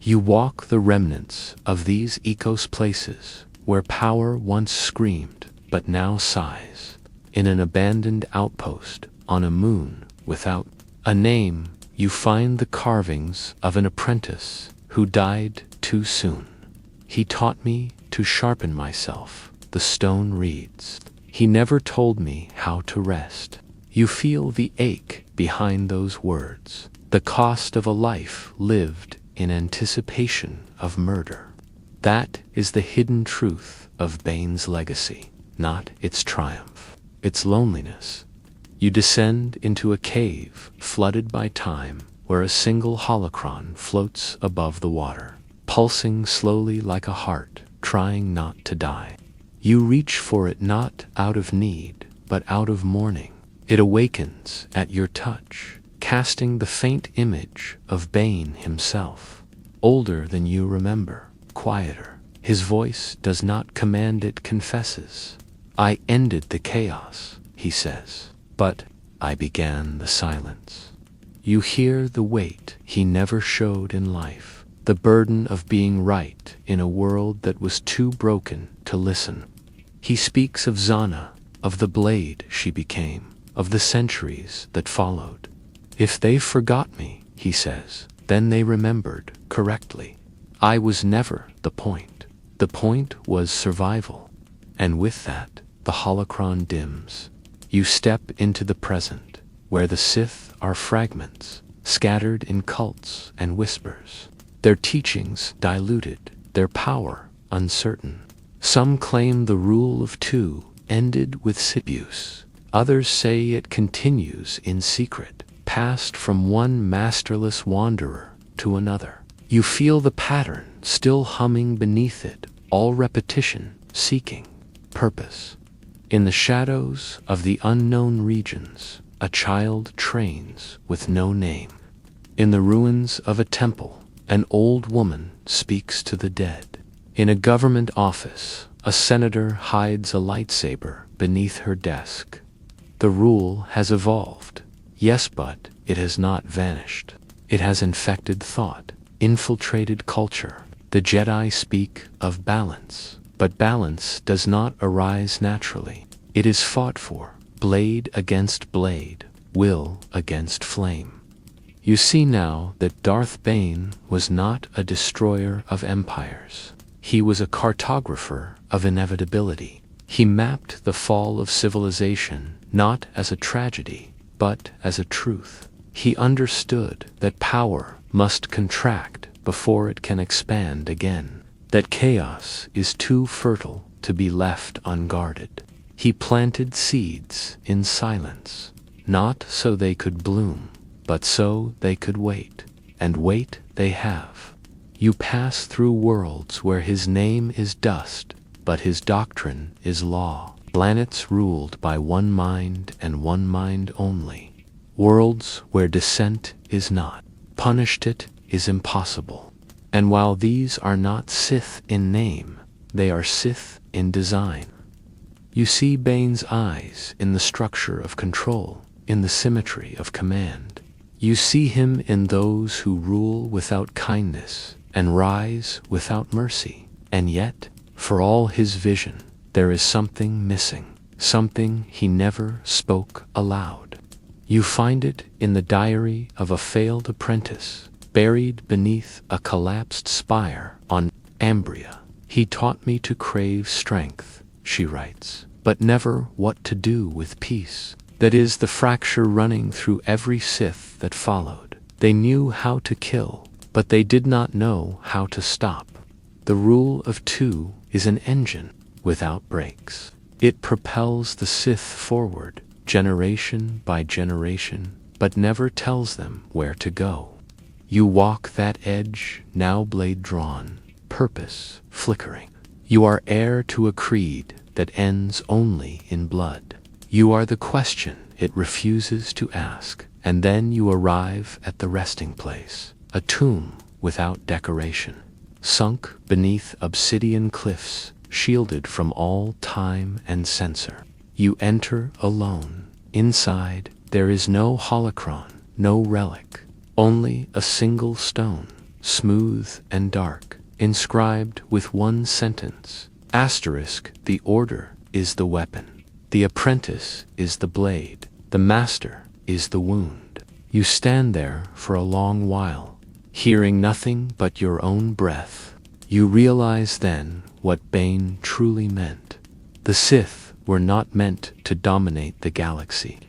You walk the remnants of these Ecos places where power once screamed but now sighs, in an abandoned outpost on a moon without a name. You find the carvings of an apprentice who died too soon. He taught me to sharpen myself, the stone reads. He never told me how to rest. You feel the ache behind those words, the cost of a life lived in anticipation of murder. That is the hidden truth of Bane's legacy, not its triumph, its loneliness. You descend into a cave flooded by time, where a single holocron floats above the water, pulsing slowly like a heart, trying not to die. You reach for it not out of need, but out of mourning. It awakens at your touch, casting the faint image of Bane himself, older than you remember, quieter. His voice does not command, it confesses. I ended the chaos, he says, but I began the silence. You hear the weight he never showed in life, the burden of being right in a world that was too broken to listen. He speaks of Zana, of the blade she became, of the centuries that followed. If they forgot me, he says, then they remembered correctly. I was never the point. The point was survival. And with that, the holocron dims. You step into the present, where the Sith are fragments, scattered in cults and whispers. Their teachings diluted, their power uncertain. Some claim the rule of two ended with Sidious. Others say it continues in secret, passed from one masterless wanderer to another. You feel the pattern still humming beneath it, all repetition, seeking purpose. In the shadows of the unknown regions, a child trains with no name. In the ruins of a temple, an old woman speaks to the dead. In a government office, A senator hides a lightsaber beneath her desk. The rule has evolved. Yes, but it has not vanished. It has infected thought, infiltrated culture. The Jedi speak of balance, but balance does not arise naturally. It is fought for, blade against blade, will against flame. You see now that Darth Bane was not a destroyer of empires. He was a cartographer of inevitability. He mapped the fall of civilization not as a tragedy, but as a truth. He understood that power must contract before it can expand again, that chaos is too fertile to be left unguarded. He planted seeds in silence, not so they could bloom, but so they could wait, and wait they have. You pass through worlds where his name is dust, but his doctrine is law. Planets ruled by one mind and one mind only. Worlds where dissent is not. Punished it is impossible. And while these are not Sith in name, they are Sith in design. You see Bane's eyes in the structure of control, in the symmetry of command. You see him in those who rule without kindness and rise without mercy. And yet, for all his vision, there is something missing, something he never spoke aloud. You find it in the diary of a failed apprentice, buried beneath a collapsed spire on Ambria. He taught me to crave strength, she writes, but never what to do with peace. That is the fracture running through every Sith that followed. They knew how to kill, but they did not know how to stop. The rule of two is an engine without brakes. It propels the Sith forward, generation by generation, but never tells them where to go. You walk that edge, now blade drawn, purpose flickering. You are heir to a creed that ends only in blood. You are the question it refuses to ask, and then you arrive at the resting place, a tomb without decoration, sunk beneath obsidian cliffs, shielded from all time and censor. You enter alone. Inside, there is no holocron, no relic, only a single stone, smooth and dark, inscribed with one sentence, asterisk, the order is the weapon. The apprentice is the blade, the master is the wound. You stand there for a long while, hearing nothing but your own breath. You realize then what Bane truly meant. The Sith were not meant to dominate the galaxy.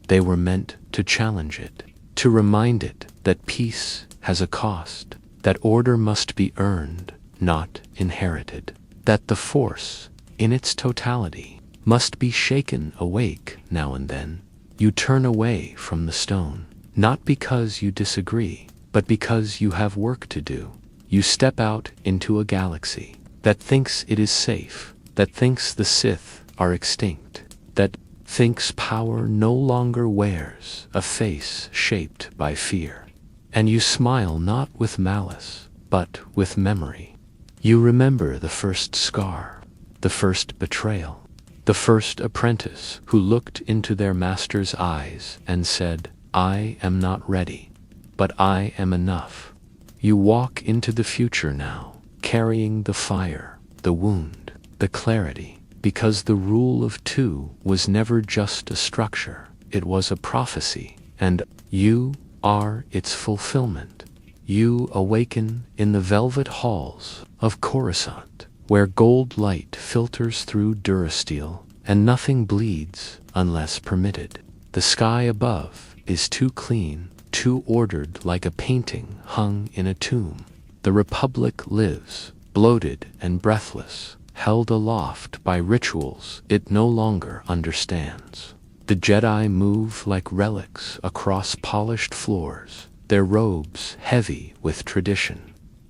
They were meant to challenge it, to remind it that peace has a cost, that order must be earned, not inherited, that the Force, in its totality, must be shaken awake now and then. You turn away from the stone, not because you disagree, but because you have work to do. You step out into a galaxy that thinks it is safe, that thinks the Sith are extinct, that thinks power no longer wears a face shaped by fear. And you smile not with malice, but with memory. You remember the first scar, the first betrayal, the first apprentice who looked into their master's eyes and said, "I am not ready, but I am enough." You walk into the future now, carrying the fire, the wound, the clarity, because the rule of two was never just a structure, it was a prophecy, and you are its fulfillment. You awaken in the velvet halls of Coruscant, where gold light filters through durasteel, and nothing bleeds unless permitted. The sky above is too clean, too ordered, like a painting hung in a tomb. The Republic lives, bloated and breathless, held aloft by rituals it no longer understands. The Jedi move like relics across polished floors, their robes heavy with tradition,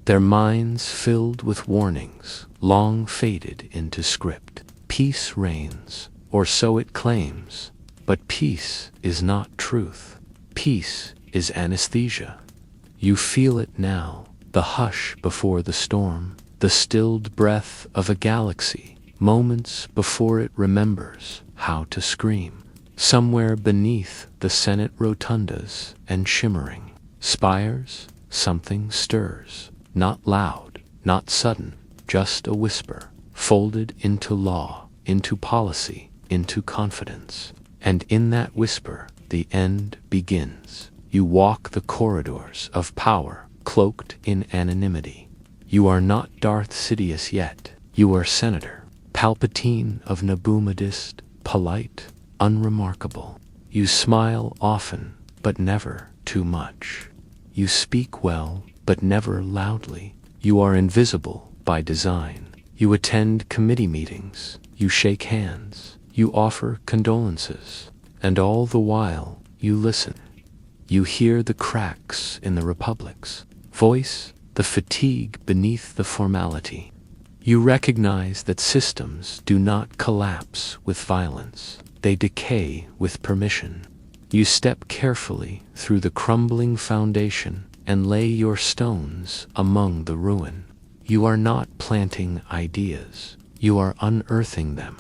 their minds filled with warnings, long faded into script. Peace reigns, or so it claims, but peace is not truth. Peace is anesthesia. You feel it now, the hush before the storm, the stilled breath of a galaxy moments before it remembers how to scream. Somewhere beneath the Senate rotundas and shimmering spires, something stirs. Not loud, not sudden, just a whisper, folded into law, into policy, into confidence. And in that whisper, the end begins. You walk the corridors of power, cloaked in anonymity. You are not Darth Sidious yet. You are Senator Palpatine of Naboo Medist, polite, unremarkable. You smile often, but never too much. You speak well, but never loudly. You are invisible by design. You attend committee meetings. You shake hands. You offer condolences. And all the while, you listen. You hear the cracks in the Republic's voice, the fatigue beneath the formality. You recognize that systems do not collapse with violence. They decay with permission. You step carefully through the crumbling foundation and lay your stones among the ruin. You are not planting ideas. You are unearthing them.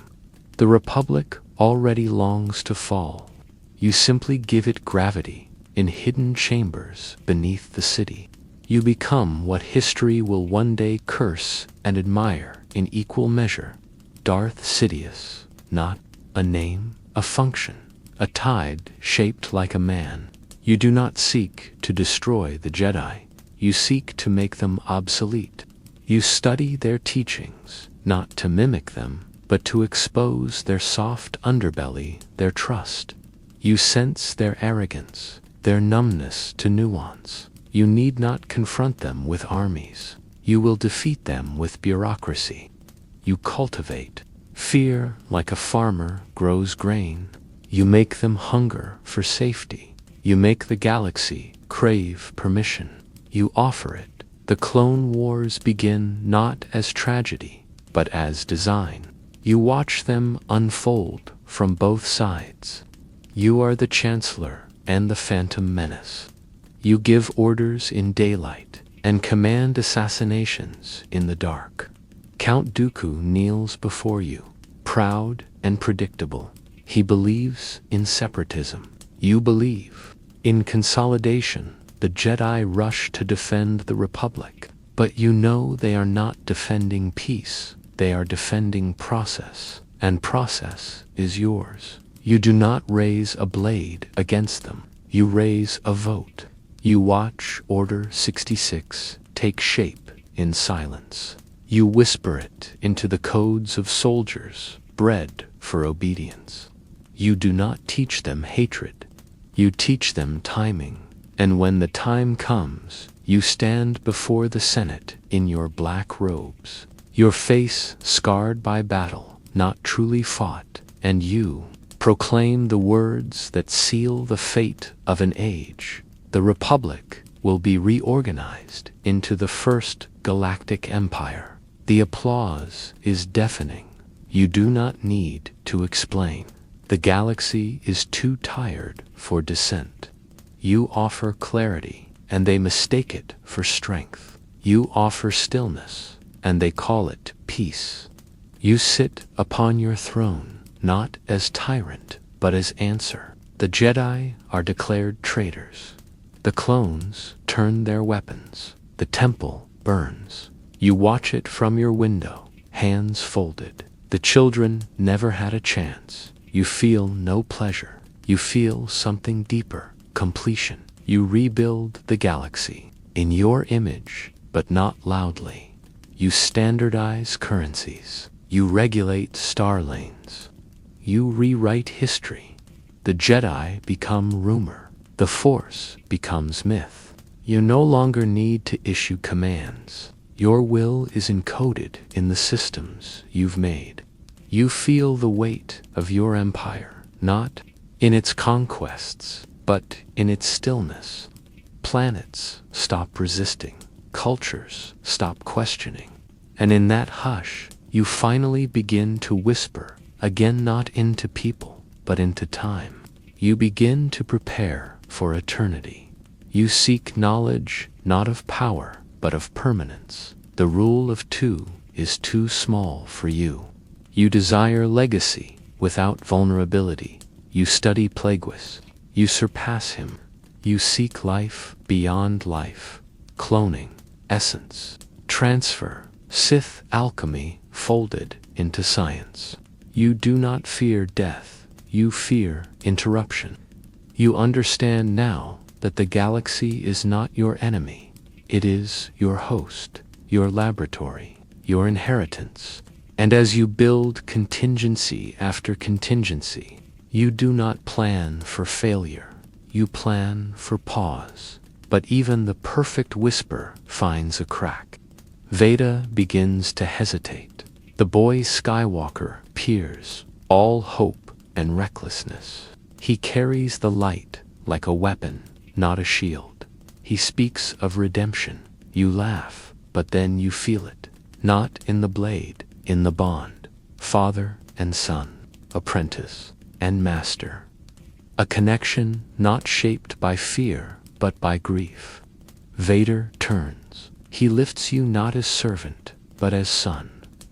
The Republic already longs to fall. You simply give it gravity in hidden chambers beneath the city. You become what history will one day curse and admire in equal measure. Darth Sidious, not a name, a function, a tide shaped like a man. You do not seek to destroy the Jedi. You seek to make them obsolete. You study their teachings, not to mimic them, but to expose their soft underbelly, their trust. You sense their arrogance, their numbness to nuance. You need not confront them with armies. You will defeat them with bureaucracy. You cultivate fear like a farmer grows grain. You make them hunger for safety. You make the galaxy crave permission. You offer it. The Clone Wars begin not as tragedy, but as design. You watch them unfold from both sides. You are the Chancellor and the Phantom Menace. You give orders in daylight and command assassinations in the dark. Count Dooku kneels before you, proud and predictable. He believes in separatism. You believe in consolidation. The Jedi rush to defend the Republic, but you know they are not defending peace. They are defending process, and process is yours. You do not raise a blade against them. You raise a vote. You watch Order 66 take shape in silence. You whisper it into the codes of soldiers, bred for obedience. You do not teach them hatred. You teach them timing. And when the time comes, you stand before the Senate in your black robes, your face scarred by battle, not truly fought, and you proclaim the words that seal the fate of an age. The Republic will be reorganized into the first galactic empire. The applause is deafening. You do not need to explain. The galaxy is too tired for dissent. You offer clarity, and they mistake it for strength. You offer stillness, and they call it peace. You sit upon your throne, not as tyrant, but as answer. The Jedi are declared traitors. The clones turn their weapons. The temple burns. You watch it from your window, hands folded. The children never had a chance. You feel no pleasure. You feel something deeper. Completion. You rebuild the galaxy in your image, but not loudly. You standardize currencies. You regulate star lanes. You rewrite history. The Jedi become rumor. The Force becomes myth. You no longer need to issue commands. Your will is encoded in the systems you've made. You feel the weight of your empire, not in its conquests, but in its stillness. Planets stop resisting. Cultures stop questioning. And in that hush, you finally begin to whisper, again not into people, but into time. You begin to prepare for eternity. You seek knowledge not of power, but of permanence. The rule of two is too small for you. You desire legacy without vulnerability. You study Plagueis. You surpass him. You seek life beyond life. Cloning, essence, transfer, Sith alchemy folded into science. You do not fear death. You fear interruption. You understand now that the galaxy is not your enemy. It is your host, your laboratory, your inheritance. And as you build contingency after contingency, you do not plan for failure. You plan for pause. But even the perfect whisper finds a crack. Veda begins to hesitate. The boy Skywalker peers, all hope and recklessness. He carries the light like a weapon, not a shield. He speaks of redemption. You laugh, but then you feel it. Not in the blade, in the bond. Father and son, apprentice and master. A connection not shaped by fear, but by grief. Vader turns. He lifts you not as servant, but as son.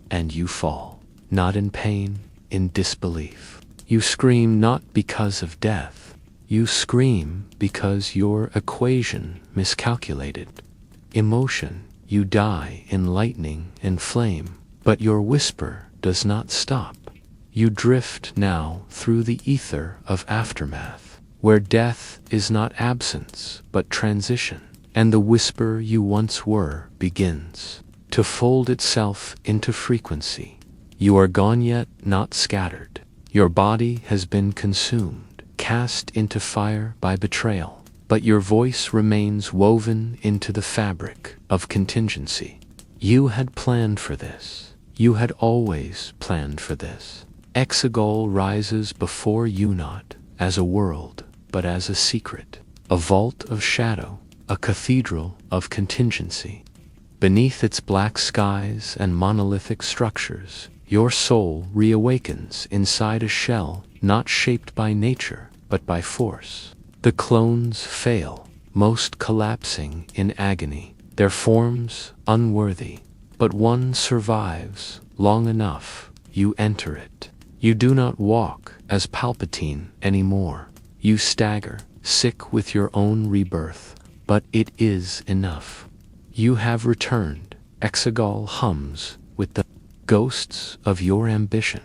And you fall, not in pain, in disbelief. You scream not because of death. You scream because your equation miscalculated. Emotion, you die in lightning and flame, but your whisper does not stop. You drift now through the ether of aftermath, where death is not absence, but transition, and the whisper you once were begins to fold itself into frequency. You are gone yet not scattered. Your body has been consumed, cast into fire by betrayal, but your voice remains woven into the fabric of contingency. You had planned for this. You had always planned for this. Exegol rises before you not as a world, but as a secret, a vault of shadow, a cathedral of contingency. Beneath its black skies and monolithic structures, your soul reawakens inside a shell not shaped by nature, but by force. The clones fail, most collapsing in agony, their forms unworthy, but one survives long enough. You enter it. You do not walk as Palpatine anymore. You stagger, sick with your own rebirth, but it is enough. You have returned. Exegol hums with the ghosts of your ambition.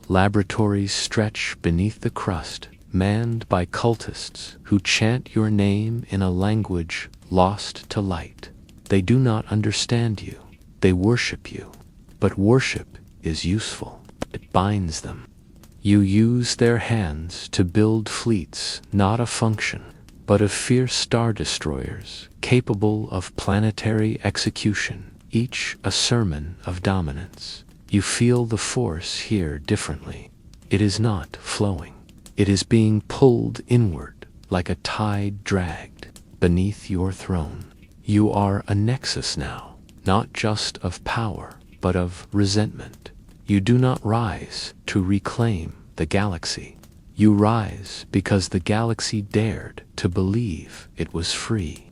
Laboratories stretch beneath the crust, manned by cultists who chant your name in a language lost to light. They do not understand you. They worship you. But worship is useful. It binds them. You use their hands to build fleets, not a function, but of fierce star destroyers, capable of planetary execution, each a sermon of dominance. You feel the force here differently. It is not flowing. It is being pulled inward, like a tide dragged beneath your throne. You are a nexus now, not just of power, but of resentment. You do not rise to reclaim the galaxy. You rise because the galaxy dared to believe it was free.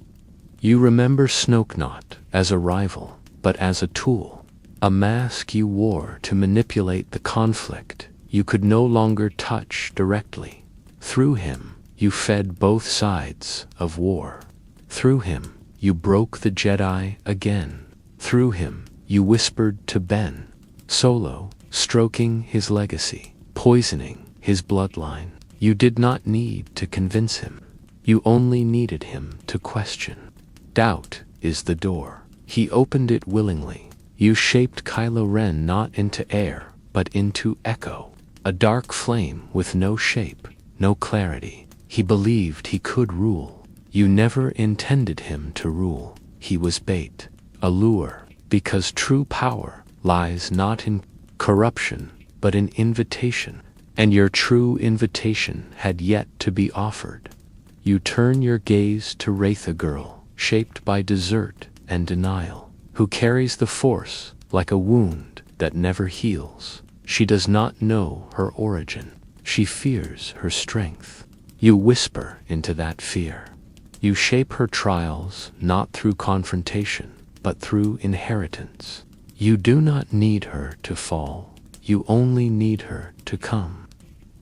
You remember Snoke not as a rival, but as a tool, a mask you wore to manipulate the conflict you could no longer touch directly. Through him, you fed both sides of war. Through him, you broke the Jedi again. Through him, you whispered to Ben Solo, stroking his legacy, poisoning his bloodline. You did not need to convince him. You only needed him to question. Doubt is the door. He opened it willingly. You shaped Kylo Ren not into air, but into echo, a dark flame with no shape, no clarity. He believed he could rule. You never intended him to rule. He was bait, a lure, because true power lies not in corruption, but in invitation, and your true invitation had yet to be offered. You turn your gaze to Wraitha girl, shaped by desert and denial, who carries the Force like a wound that never heals. She does not know her origin. She fears her strength. You whisper into that fear. You shape her trials not through confrontation, but through inheritance. You do not need her to fall. You only need her to come.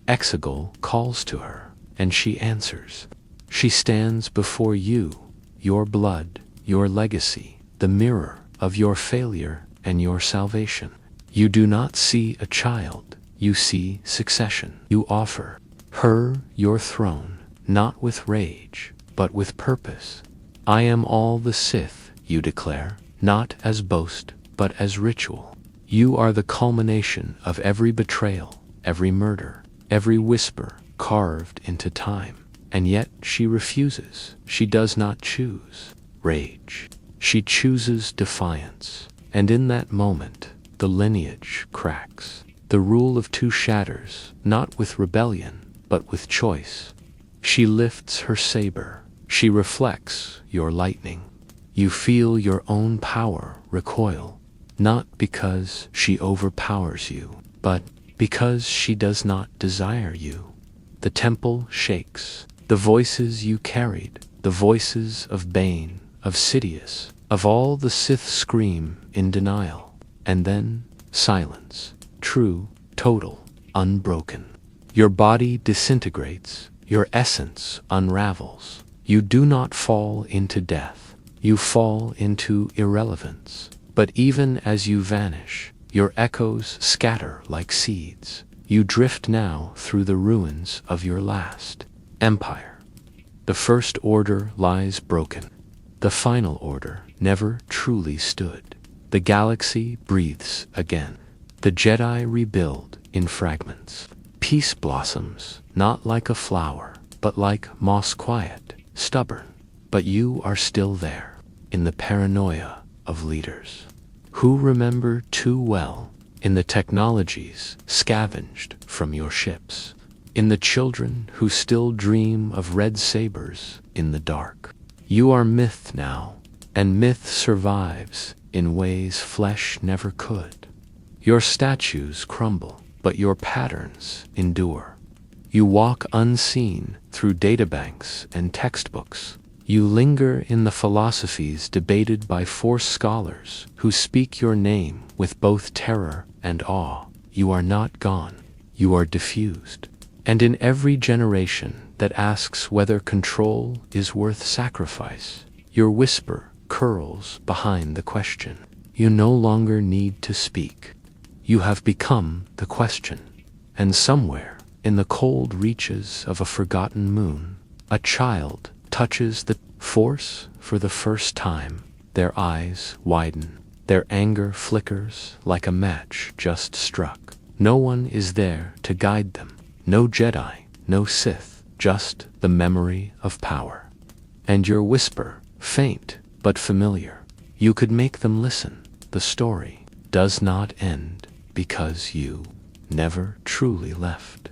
Exegol calls to her, and she answers. She stands before you, your blood, your legacy, the mirror of your failure and your salvation. You do not see a child, you see succession. You offer her your throne, not with rage, but with purpose. I am all the Sith, you declare, not as boast, but as ritual. You are the culmination of every betrayal, every murder, every whisper carved into time. And yet she refuses. She does not choose rage. She chooses defiance. And in that moment, the lineage cracks. The rule of two shatters, not with rebellion, but with choice. She lifts her saber. She reflects your lightning. You feel your own power recoil, not because she overpowers you, but because she does not desire you. The temple shakes. The voices you carried, the voices of Bane, of Sidious, of all the Sith scream in denial. And then silence, true, total, unbroken. Your body disintegrates, your essence unravels. You do not fall into death, you fall into irrelevance. But even as you vanish, your echoes scatter like seeds. You drift now through the ruins of your last empire. The First Order lies broken. The Final Order never truly stood. The galaxy breathes again. The Jedi rebuild in fragments. Peace blossoms, not like a flower, but like moss, quiet, stubborn. But you are still there, in the paranoia of leaders who remember too well, in the technologies scavenged from your ships, in the children who still dream of red sabers in the dark. You are myth now, and myth survives in ways flesh never could. Your statues crumble, but your patterns endure. You walk unseen through databanks and textbooks. You linger in the philosophies debated by Force scholars who speak your name with both terror and awe. You are not gone. You are diffused. And in every generation that asks whether control is worth sacrifice, your whisper curls behind the question. You no longer need to speak. You have become the question. And somewhere, in the cold reaches of a forgotten moon, a child touches the Force for the first time. Their eyes widen. Their anger flickers like a match just struck. No one is there to guide them. No Jedi, no Sith, just the memory of power. And your whisper, faint but familiar. You could make them listen. The story does not end because you never truly left.